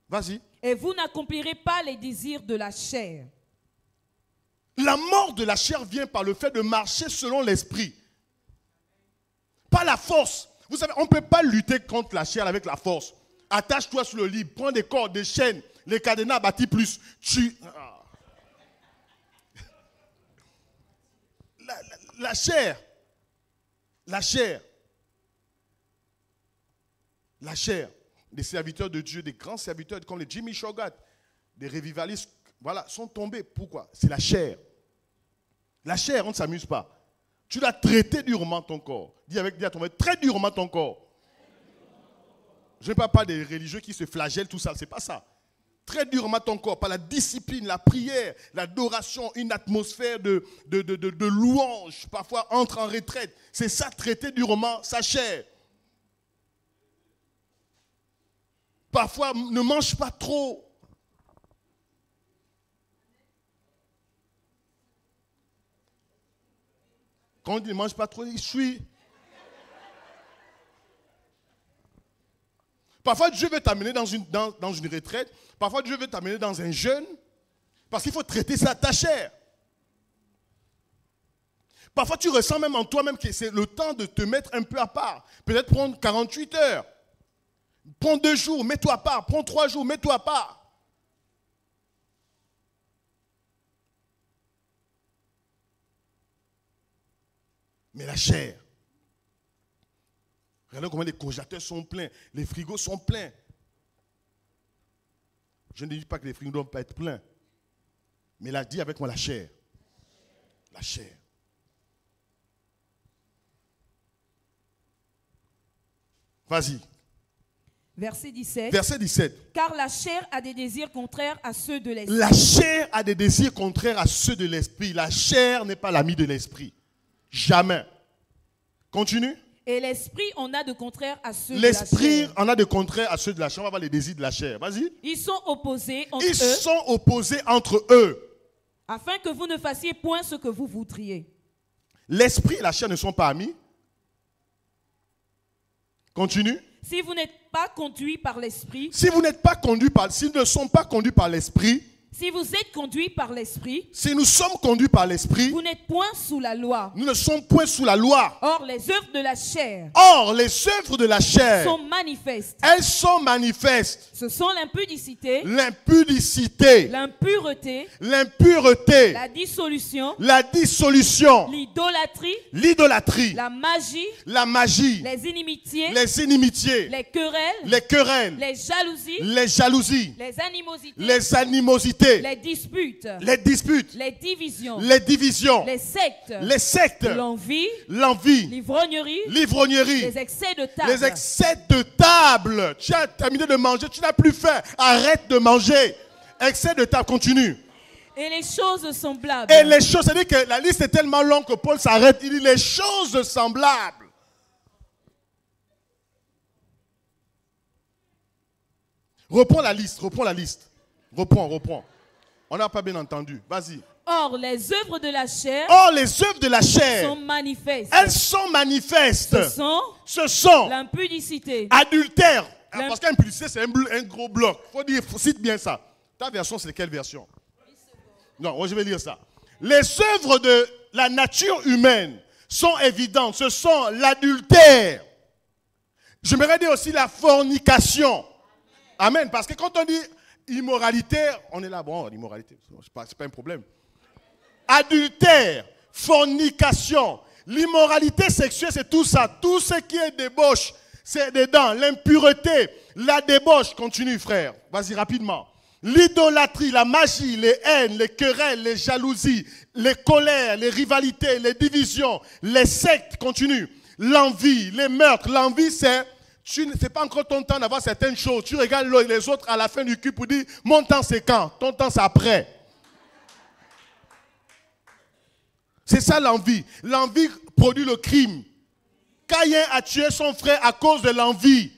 Vas-y. Et vous n'accomplirez pas les désirs de la chair. La mort de la chair vient par le fait de marcher selon l'esprit. Pas la force. Vous savez, on ne peut pas lutter contre la chair avec la force. Attache-toi sur le lit, prends des cordes, des chaînes, les cadenas bâtis plus. La chair. Des serviteurs de Dieu, des grands serviteurs comme les Jimmy Shogat, des revivalistes, voilà, sont tombés. Pourquoi? C'est la chair. La chair, on ne s'amuse pas. Tu dois traiter durement ton corps. Dis à ton maître, très durement ton corps. Je ne parle pas des religieux qui se flagellent, tout ça, c'est pas ça. très durement ton corps par la discipline, la prière, l'adoration, une atmosphère de louange, parfois entre en retraite. C'est ça, traiter durement sa chair. Parfois, ne mange pas trop. Quand on dit ne mange pas trop, il suit. Parfois, Dieu veut t'amener dans une retraite. Parfois, Dieu veut t'amener dans un jeûne. Parce qu'il faut traiter ça ta chair. Parfois, tu ressens même en toi-même que c'est le temps de te mettre un peu à part. Peut-être prendre 48 heures. Prends 2 jours, mets-toi à part. Prends 3 jours, mets-toi à part. Mais la chair. Regardez comment les congélateurs sont pleins, les frigos sont pleins. Je ne dis pas que les frigos ne doivent pas être pleins. Mais il a dit avec moi la chair. La chair. Vas-y. Verset 17. Verset 17. Car la chair a des désirs contraires à ceux de l'esprit. La chair a des désirs contraires à ceux de l'esprit. La chair n'est pas l'ami de l'esprit. Jamais. Continue. Et l'esprit en a de contraire à ceux de la chair. L'esprit en a de contraire à ceux de la chair. On va voir les désirs de la chair. Vas-y. Ils sont opposés entre eux. Ils sont opposés entre eux. Afin que vous ne fassiez point ce que vous voudriez. L'esprit et la chair ne sont pas amis. Continue. Si vous n'êtes pas conduits par l'esprit. S'ils ne sont pas conduits par l'esprit. Si vous êtes conduits par l'esprit, si nous sommes conduits par l'esprit, vous n'êtes point sous la loi. Nous ne sommes point sous la loi. Or, les œuvres de la chair. Sont manifestes. Elles sont manifestes. Ce sont l'impudicité. L'impudicité. L'impureté. L'impureté. La dissolution. La dissolution. L'idolâtrie. L'idolâtrie. La magie. La magie. Les inimitiés. Les inimitiés. Les querelles. Les querelles. Les jalousies. Les jalousies. Les animosités. Les animosités. Les disputes. Les disputes. Les divisions. Les divisions. Les sectes. Les sectes. L'envie. L'envie. L'ivrognerie. L'ivrognerie. Les excès de table. Les excès de table. Tu as terminé de manger, tu n'as plus faim. Arrête de manger. Excès de table, continue. Et les choses semblables. Et les choses, c'est-à-dire que la liste est tellement longue que Paul s'arrête. Il dit les choses semblables. Reprends la liste, reprends la liste. Reprends. On n'a pas bien entendu. Vas-y. Or, les œuvres de la chair. Sont manifestes. Elles sont manifestes. Ce sont. L'impudicité. Adultère. Parce qu'impudicité, c'est un gros bloc. Cite bien ça. Ta version, c'est quelle version? Non, moi je vais lire ça. Les œuvres de la nature humaine sont évidentes. Ce sont l'adultère. J'aimerais dire aussi la fornication. Amen. Parce que quand on dit immoralité, on est là, bon, l'immoralité, c'est pas un problème. Adultère, fornication, l'immoralité sexuelle, c'est tout ça. Tout ce qui est débauche, c'est dedans. L'impureté, la débauche, continue frère, vas-y rapidement. L'idolâtrie, la magie, les haines, les querelles, les jalousies, les colères, les rivalités, les divisions, les sectes, continue. L'envie, les meurtres, l'envie c'est... C'est pas encore ton temps d'avoir certaines choses. Tu regardes les autres à la fin du cul pour dire mon temps c'est quand? Ton temps c'est après. C'est ça l'envie. L'envie produit le crime. Caïn a tué son frère à cause de l'envie.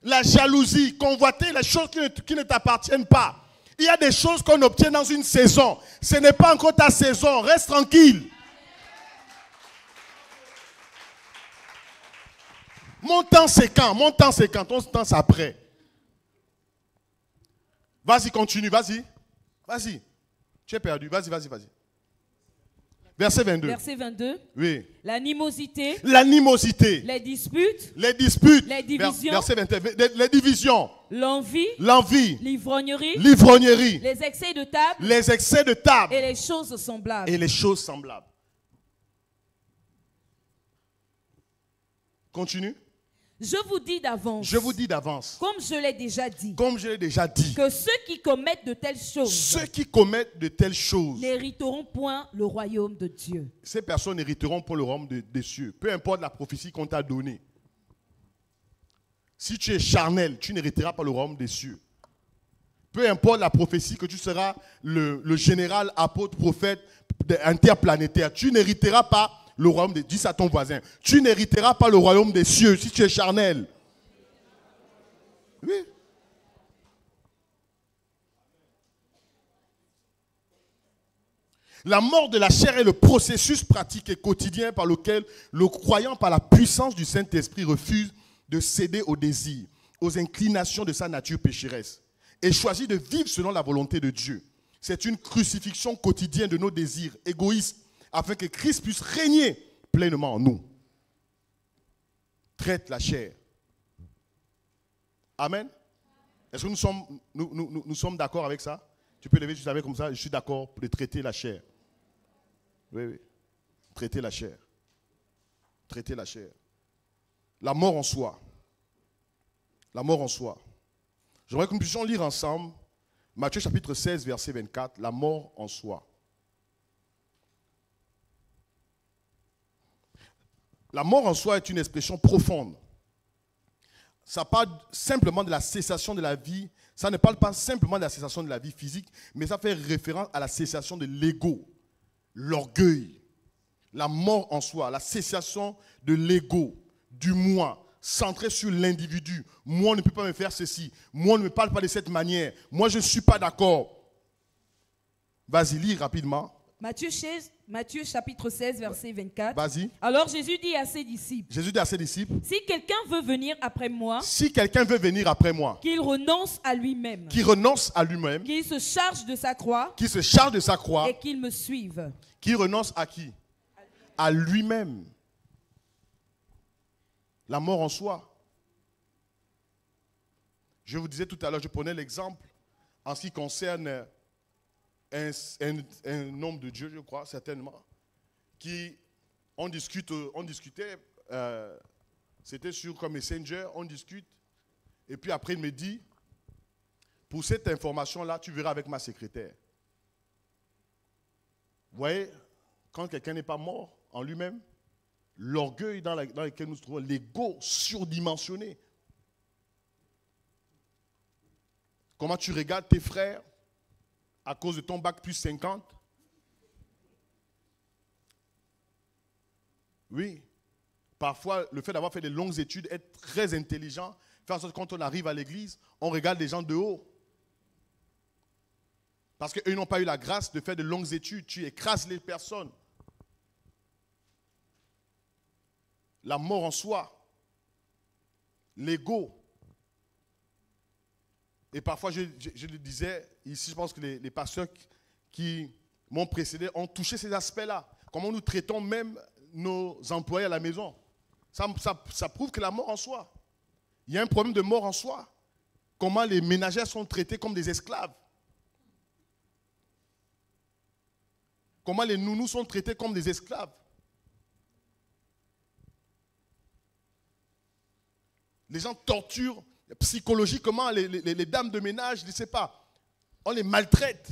La jalousie, convoiter les choses qui ne t'appartiennent pas. Il y a des choses qu'on obtient dans une saison. Ce n'est pas encore ta saison. Reste tranquille. Mon temps c'est quand? Mon temps c'est quand? Ton temps c'est après. Vas-y, continue, vas-y. Vas-y. Tu es perdu, vas-y. Verset 22. Verset 22. Oui. L'animosité. L'animosité. Les disputes. Les disputes. Les divisions. Verset 21. Les divisions. L'envie. L'envie. L'ivrognerie. L'ivrognerie. Les excès de table. Les excès de table. Et les choses semblables. Et les choses semblables. Continue. Je vous dis d'avance. Je vous dis d'avance. Comme je l'ai déjà dit. Comme je l'ai déjà dit. Que ceux qui commettent de telles choses. Ceux qui commettent de telles choses. N'hériteront point le royaume de Dieu. Ces personnes hériteront pour le royaume des cieux. Peu importe la prophétie qu'on t'a donnée. Si tu es charnel, tu n'hériteras pas le royaume des cieux. peu importe la prophétie, que tu seras le général, apôtre, prophète interplanétaire. Tu n'hériteras pas le royaume des... Dis à ton voisin. Tu n'hériteras pas le royaume des cieux si tu es charnel. Oui. La mort de la chair est le processus pratique et quotidien par lequel le croyant, par la puissance du Saint-Esprit, refuse de céder aux désirs, aux inclinations de sa nature pécheresse et choisit de vivre selon la volonté de Dieu. C'est une crucifixion quotidienne de nos désirs égoïstes afin que Christ puisse régner pleinement en nous. Traite la chair. Amen. Est-ce que nous sommes d'accord avec ça? Tu peux lever juste avec comme ça. Je suis d'accord pour traiter la chair. Oui, oui. Traiter la chair. Traiter la chair. La mort en soi. La mort en soi. J'aimerais que nous puissions lire ensemble Matthieu chapitre 16, verset 24. La mort en soi. La mort en soi est une expression profonde. Ça parle simplement de la cessation de la vie. Ça ne parle pas simplement de la cessation de la vie physique, mais ça fait référence à la cessation de l'ego, l'orgueil, la mort en soi, la cessation de l'ego, du moi, centré sur l'individu. Moi, on ne peut pas me faire ceci. Moi, on ne me parle pas de cette manière. Moi, je ne suis pas d'accord. Vas-y, lis rapidement. Matthieu chapitre 16, verset 24. Vas-y. Alors Jésus dit à ses disciples. Si quelqu'un veut venir après moi. Qu'il renonce à lui-même. Qu'il se charge de sa croix. Et qu'il me suive. Qu'il renonce à qui? À lui-même. La mort en soi. Je vous disais tout à l'heure, je prenais l'exemple en ce qui concerne un homme de Dieu, je crois, certainement, qui, on discutait, c'était sur comme Messenger, on discute, et puis après il me dit, pour cette information-là, tu verras avec ma secrétaire. Vous voyez, quand quelqu'un n'est pas mort en lui-même, l'orgueil dans lequel nous nous trouvons, l'ego surdimensionné. Comment tu regardes tes frères à cause de ton bac plus 50? Oui. Parfois, le fait d'avoir fait des longues études, être très intelligent, faire en sorte que quand on arrive à l'église, on regarde les gens de haut. Parce qu'eux n'ont pas eu la grâce de faire de longues études. Tu écrases les personnes. La mort en soi. L'ego. Et parfois, je le disais, ici, je pense que les pasteurs qui m'ont précédé ont touché ces aspects-là. Comment nous traitons même nos employés à la maison. Ça prouve que la mort en soi. Il y a un problème de mort en soi. Comment les ménagères sont traités comme des esclaves. Comment les nounous sont traités comme des esclaves. Les gens torturent psychologiquement les dames de ménage, je ne sais pas. On les maltraite.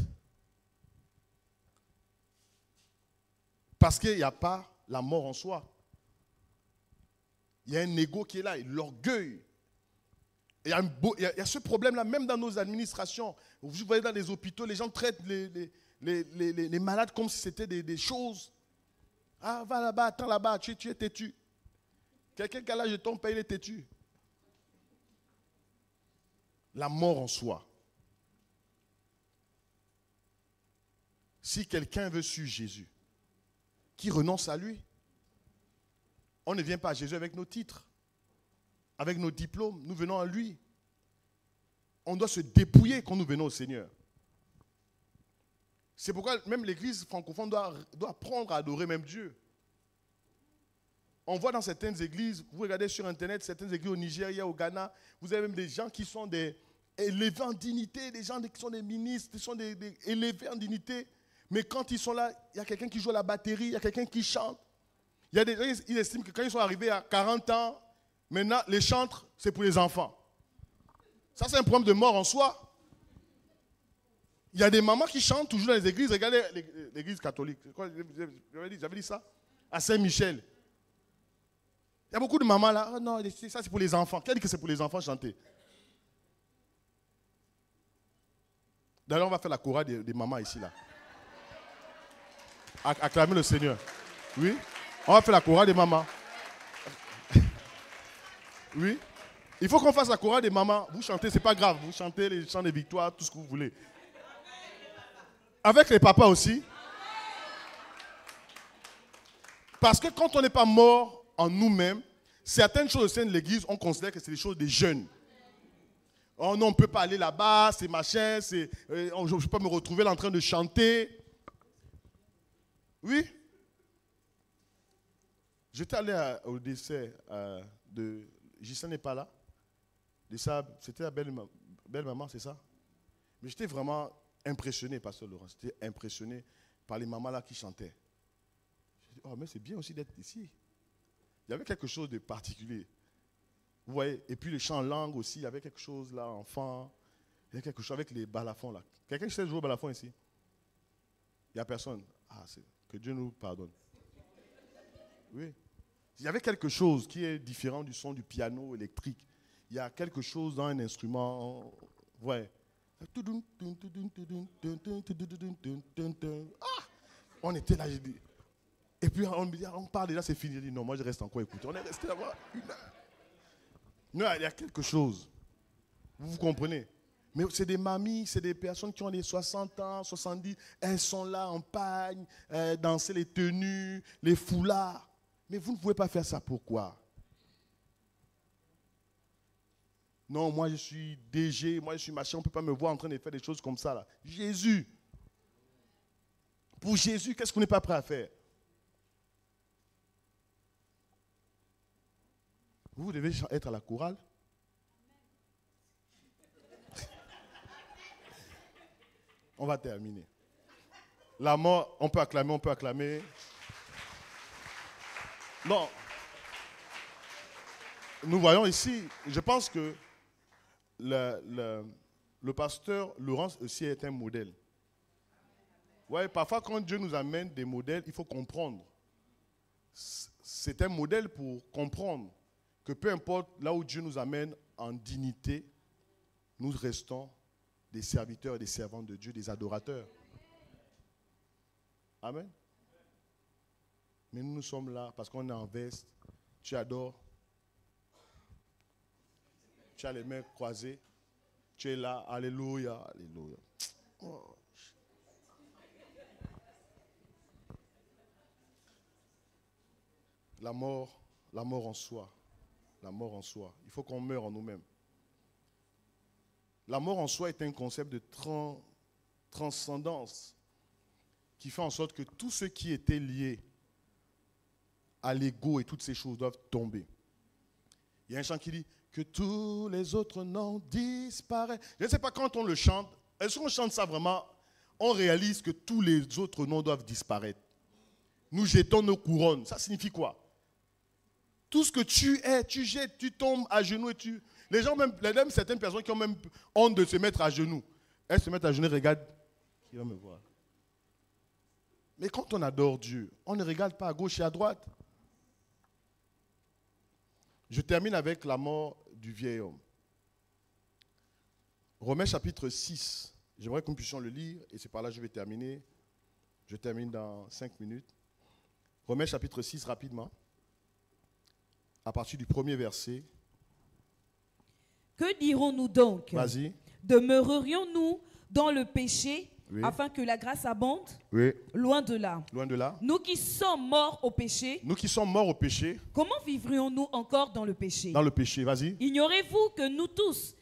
Parce qu'il n'y a pas la mort en soi. Il y a un ego qui est là, l'orgueil. Il y a ce problème-là, même dans nos administrations. Vous voyez dans les hôpitaux, les gens traitent les malades comme si c'était des choses. Ah, va là-bas, attends là-bas, tu es têtu. Quelqu'un qui a l'âge de ton père, il est têtu. La mort en soi. Si quelqu'un veut suivre Jésus, qui renonce à lui, on ne vient pas à Jésus avec nos titres, avec nos diplômes, nous venons à lui. On doit se dépouiller quand nous venons au Seigneur. C'est pourquoi même l'église francophone doit apprendre à adorer même Dieu. On voit dans certaines églises, vous regardez sur Internet, certaines églises au Nigeria, au Ghana, vous avez même des gens qui sont élevés en dignité, des gens qui sont des ministres, qui sont élevés en dignité. Mais quand ils sont là, il y a quelqu'un qui joue à la batterie, il y a quelqu'un qui chante. Il y a des gens, ils estiment que quand ils sont arrivés à 40 ans, maintenant, les chantres, c'est pour les enfants. Ça, c'est un problème de mort en soi. Il y a des mamans qui chantent toujours dans les églises. Regardez l'église catholique. J'avais dit ça à Saint-Michel. Il y a beaucoup de mamans là. Oh non, ça c'est pour les enfants. Qui a dit que c'est pour les enfants chanter? D'ailleurs, on va faire la chorale des mamans ici, là. Acclamer le Seigneur. Oui. On va faire la chorale des mamans. Oui. Il faut qu'on fasse la chorale des mamans. Vous chantez, c'est pas grave. Vous chantez les chants de victoire, tout ce que vous voulez. Avec les papas aussi. Parce que quand on n'est pas mort en nous-mêmes, certaines choses au sein de l'église, on considère que c'est des choses des jeunes. Oh non, on ne peut pas aller là-bas, c'est machin, je ne peux pas me retrouver là en train de chanter. Oui. J'étais allé au décès de... Gisèle n'est pas là. C'était la belle maman, c'est ça? Mais j'étais vraiment impressionné, pasteur Laurent. J'étais impressionné par les mamans là qui chantaient. Je dis, oh mais c'est bien aussi d'être ici. Il y avait quelque chose de particulier. Vous voyez? Et puis le chant en langue aussi, il y avait quelque chose là, enfant. Il y avait quelque chose avec les balafons là. Quelqu'un qui sait jouer au balafon ici? Il n'y a personne. Ah, que Dieu nous pardonne. Oui. Il y avait quelque chose qui est différent du son du piano électrique. Il y a quelque chose dans un instrument. Ouais. Ah! On était là, j'ai dit. Et puis on me dit, on parle déjà, c'est fini. J'ai dit, non, moi je reste encore écouter. On est resté là-bas 1 heure. Non, il y a quelque chose. Vous comprenez? Mais c'est des mamies, c'est des personnes qui ont les 60 ans, 70. Elles sont là en pagne, danser les tenues, les foulards. Mais vous ne pouvez pas faire ça. Pourquoi? Non, moi je suis DG, moi je suis machin, on ne peut pas me voir en train de faire des choses comme ça. Là. Jésus. Pour Jésus, qu'est-ce qu'on n'est pas prêt à faire? Vous devez être à la chorale. On va terminer. La mort, on peut acclamer, on peut acclamer. Non. Nous voyons ici, je pense que le pasteur Laurence aussi est un modèle. Ouais, parfois quand Dieu nous amène des modèles, il faut comprendre. C'est un modèle pour comprendre que peu importe là où Dieu nous amène en dignité, nous restons des serviteurs et des servantes de Dieu, des adorateurs. Amen. Mais nous sommes là parce qu'on est en veste. Tu adores. Tu as les mains croisées. Tu es là. Alléluia. Alléluia. Oh. La mort en soi. La mort en soi. Il faut qu'on meure en nous-mêmes. La mort en soi est un concept de transcendance qui fait en sorte que tout ce qui était lié à l'ego et toutes ces choses doivent tomber. Il y a un chant qui dit que tous les autres noms disparaissent. Je ne sais pas quand on le chante, est-ce qu'on chante ça vraiment? On réalise que tous les autres noms doivent disparaître. Nous jetons nos couronnes. Ça signifie quoi? Tout ce que tu es, tu jettes, tu tombes à genoux et tu... Les gens, même certaines personnes qui ont même honte de se mettre à genoux. Elles se mettent à genoux et regardent. Qui va me voir? Mais quand on adore Dieu, on ne regarde pas à gauche et à droite. Je termine avec la mort du vieil homme. Romains chapitre 6. J'aimerais que nous puissions le lire et c'est par là que je vais terminer. Je termine dans 5 minutes. Romains chapitre 6 rapidement. À partir du premier verset. Que dirons-nous donc? Vas-y. Demeurerions-nous dans le péché, oui, afin que la grâce abonde? Oui. Loin de là. Loin de là. Nous qui sommes morts au péché. Nous qui sommes morts au péché. Comment vivrions-nous encore dans le péché? Dans le péché, vas-y. Ignorez-vous que nous tous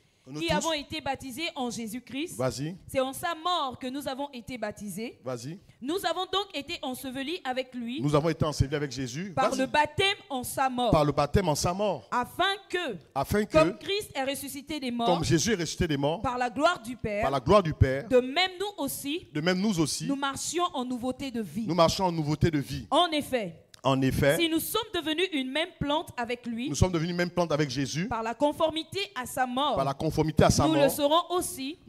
avons été baptisés en Jésus-Christ, c'est en sa mort que nous avons été baptisés. Vas-y. Nous avons donc été ensevelis avec lui. Nous avons été ensevelis avec Jésus. Par le baptême en sa mort. Par le baptême en sa mort. Afin que, comme Christ est ressuscité des morts. Comme Jésus est ressuscité des morts. Par la gloire du Père. Par la gloire du Père. De même nous aussi. De même nous aussi. Nous marchions en nouveauté de vie. Nous marchons en nouveauté de vie. En effet. En effet, si nous sommes devenus une même plante avec lui, nous sommes devenus une même plante avec Jésus, par la conformité à sa mort, par la conformité à sa mort, nous le serons aussi,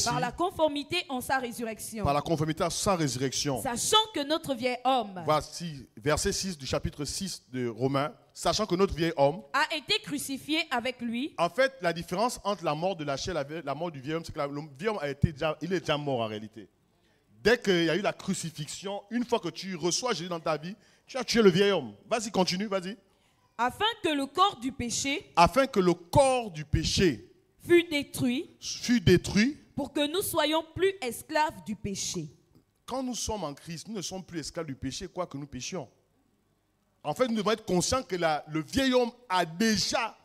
par la conformité en sa résurrection. Par la conformité à sa résurrection. Sachant que notre vieil homme, voici verset 6 du chapitre 6 de Romains, sachant que notre vieil homme a été crucifié avec lui. En fait, la différence entre la mort de la chair et la mort du vieil homme, c'est que le vieil homme il est déjà mort en réalité. Dès qu'il y a eu la crucifixion, une fois que tu reçois Jésus dans ta vie, tu as tué le vieil homme. Vas-y, continue, vas-y. Afin que le corps du péché fût détruit pour que nous soyons plus esclaves du péché. Quand nous sommes en Christ, nous ne sommes plus esclaves du péché, quoi que nous péchions. En fait, nous devons être conscients que le vieil homme a déjà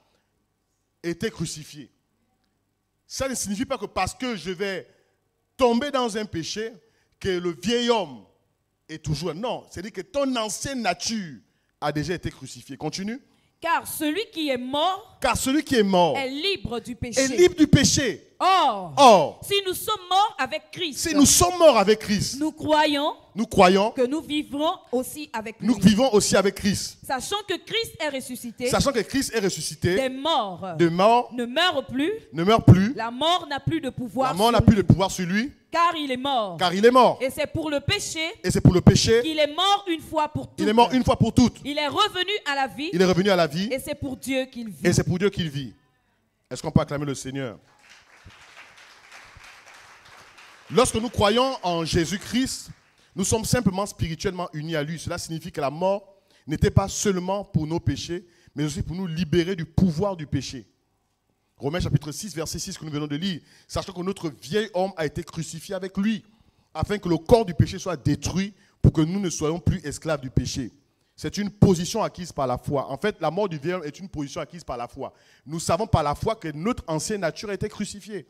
été crucifié. Ça ne signifie pas que parce que je vais tomber dans un péché, que le vieil homme est toujours... Non, c'est-à-dire que ton ancienne nature a déjà été crucifiée. Continue. Car celui qui est mort est libre du péché. Or, si nous sommes morts avec Christ, nous croyons que nous vivrons aussi avec lui. Sachant que Christ est ressuscité, des morts ne meurent plus. La mort n'a plus de pouvoir sur lui. Car il est mort. Et c'est pour le péché qu'il est mort une fois pour toutes. Il est revenu à la vie. Et c'est pour Dieu qu'il vit. Est-ce qu'on peut acclamer le Seigneur? Lorsque nous croyons en Jésus-Christ, nous sommes simplement spirituellement unis à lui. Cela signifie que la mort n'était pas seulement pour nos péchés, mais aussi pour nous libérer du pouvoir du péché. Romains chapitre 6, verset 6 que nous venons de lire. Sachant que notre vieil homme a été crucifié avec lui, afin que le corps du péché soit détruit pour que nous ne soyons plus esclaves du péché. C'est une position acquise par la foi. En fait, la mort du vieil homme est une position acquise par la foi. Nous savons par la foi que notre ancienne nature a été crucifiée.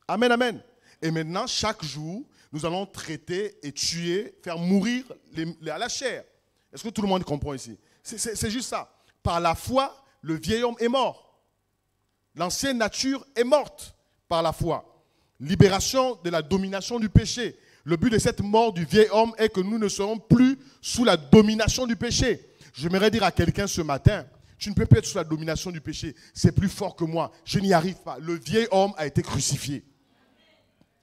Amen, amen. Et maintenant, chaque jour, nous allons traiter et tuer, faire mourir la chair. Est-ce que tout le monde comprend ici? C'est juste ça. Par la foi, le vieil homme est mort. L'ancienne nature est morte par la foi. Libération de la domination du péché. Le but de cette mort du vieil homme est que nous ne serons plus sous la domination du péché. J'aimerais dire à quelqu'un ce matin, tu ne peux plus être sous la domination du péché. C'est plus fort que moi. Je n'y arrive pas. Le vieil homme a été crucifié.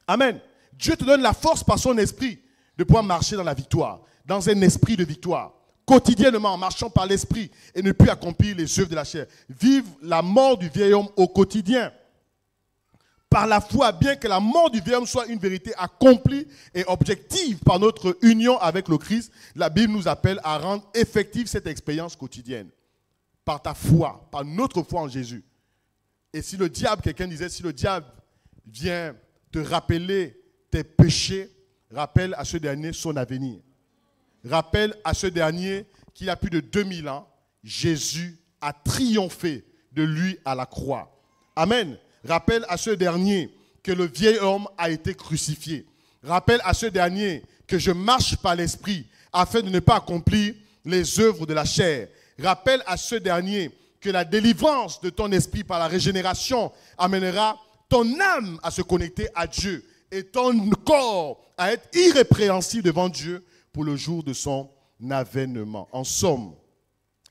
Amen. Dieu te donne la force par son esprit de pouvoir marcher dans la victoire, dans un esprit de victoire. Quotidiennement, en marchant par l'esprit et ne plus accomplir les œuvres de la chair. Vive la mort du vieil homme au quotidien. Par la foi, bien que la mort du vieil homme soit une vérité accomplie et objective par notre union avec le Christ, la Bible nous appelle à rendre effective cette expérience quotidienne. Par ta foi, par notre foi en Jésus. Et si le diable, quelqu'un disait, si le diable vient te rappeler tes péchés, rappelle à ce dernier son avenir. Rappelle à ce dernier qu'il y a plus de 2000 ans, Jésus a triomphé de lui à la croix. Amen. Rappelle à ce dernier que le vieil homme a été crucifié. Rappelle à ce dernier que je marche par l'esprit afin de ne pas accomplir les œuvres de la chair. Rappelle à ce dernier que la délivrance de ton esprit par la régénération amènera ton âme à se connecter à Dieu et ton corps à être irrépréhensible devant Dieu pour le jour de son avènement. En somme,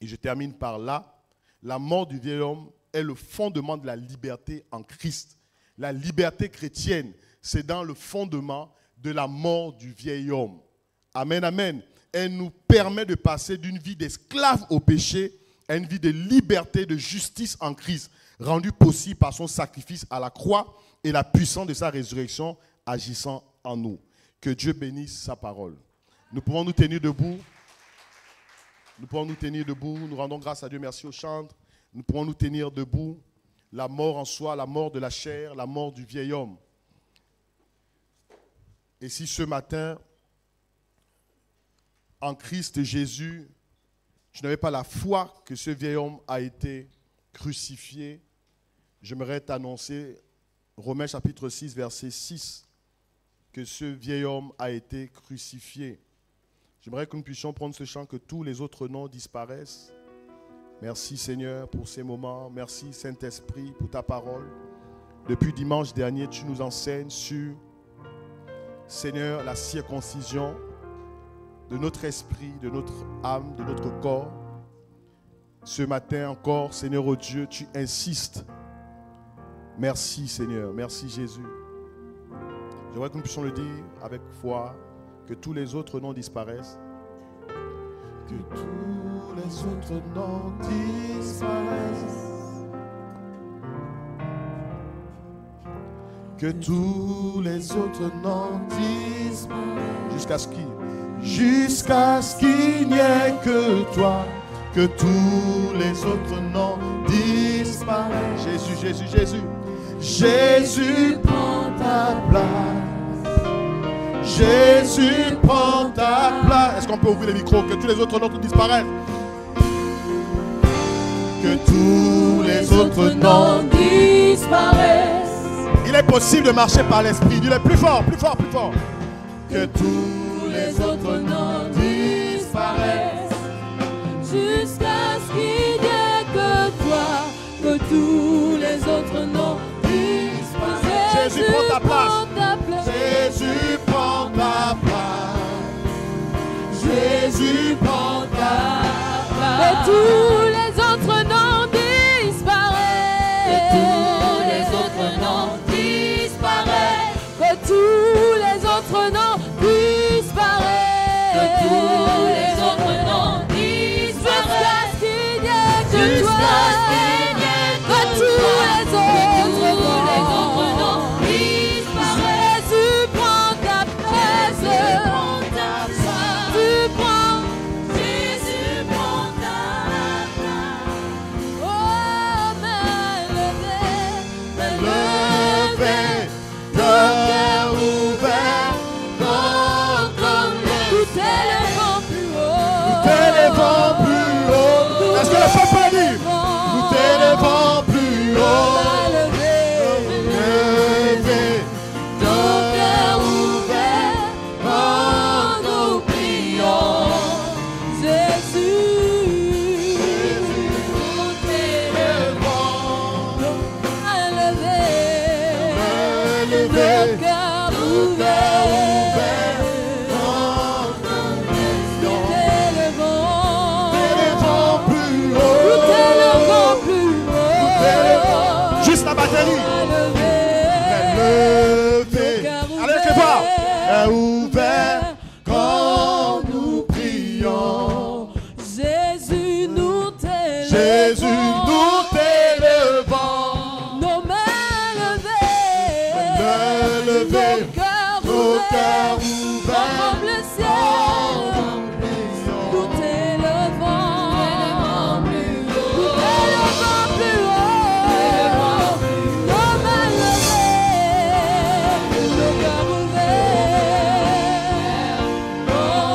et je termine par là, la mort du vieil homme est le fondement de la liberté en Christ. La liberté chrétienne, c'est dans le fondement de la mort du vieil homme. Amen, amen. Elle nous permet de passer d'une vie d'esclave au péché à une vie de liberté, de justice en Christ, rendue possible par son sacrifice à la croix et la puissance de sa résurrection agissant en nous. Que Dieu bénisse sa parole. Nous pouvons nous tenir debout. Nous pouvons nous tenir debout. Nous rendons grâce à Dieu. Merci au chant. Nous pouvons nous tenir debout. La mort en soi, la mort de la chair, la mort du vieil homme. Et si ce matin, en Christ Jésus, tu n'avais pas la foi que ce vieil homme a été crucifié, j'aimerais t'annoncer, Romains chapitre 6, verset 6, que ce vieil homme a été crucifié. J'aimerais que nous puissions prendre ce chant, que tous les autres noms disparaissent. Merci Seigneur pour ces moments. Merci Saint-Esprit pour ta parole. Depuis dimanche dernier, tu nous enseignes sur, Seigneur, la circoncision. de notre esprit, de notre âme, de notre corps. Ce matin encore, Seigneur oh Dieu, tu insistes. Merci Seigneur, merci Jésus. J'aimerais que nous puissions le dire avec foi, que tous les autres noms disparaissent. Que tous les autres noms disparaissent. Que tous les autres noms disparaissent. Jusqu'à ce qu'il n'y ait que toi. Que tous les autres noms disparaissent. Jésus, Jésus, Jésus. Jésus prend ta place. Jésus prend ta place. Est-ce qu'on peut ouvrir les micros? Que tous les autres noms disparaissent. Que tous les autres noms disparaissent. Il est possible de marcher par l'esprit. Dis-le plus fort, plus fort, plus fort. Que tous les autres noms disparaissent. Jusqu'à ce qu'il n'y ait que toi. Que tous les autres noms disparaissent. Jésus prend ta place. Jésus prend ta place. Jésus prend ta place. Que tous les autres noms disparaissent. Que tous les autres noms disparaissent. Que tous les autres noms disparaissent. Que tous les autres noms disparaissent. Jusqu'à ce qu'il n'y ait que toi. Que tous les autres noms disparaissent. Jésus prend ta place. Jésus prend. Jésus prend ta place. Oh, main levée, cœur ouvert, comme tout élevant plus haut. Nous t'élevons plus haut. Est-ce que le peuple peut dire? Nous t'élevons plus haut. Levé, cœur ouvert, quand nous prions. Jésus, nous t'élevons. Levé, cœur ouvert, quand nous prions. T'élevons plus haut. Nous t'élevons plus haut. Juste la batterie. Levé. Allez, que toi. Ouvert quand nous prions. Jésus, nous t'élevons. Jésus, nous t'élevons. Nos mains levées. Nos cœurs ouverts.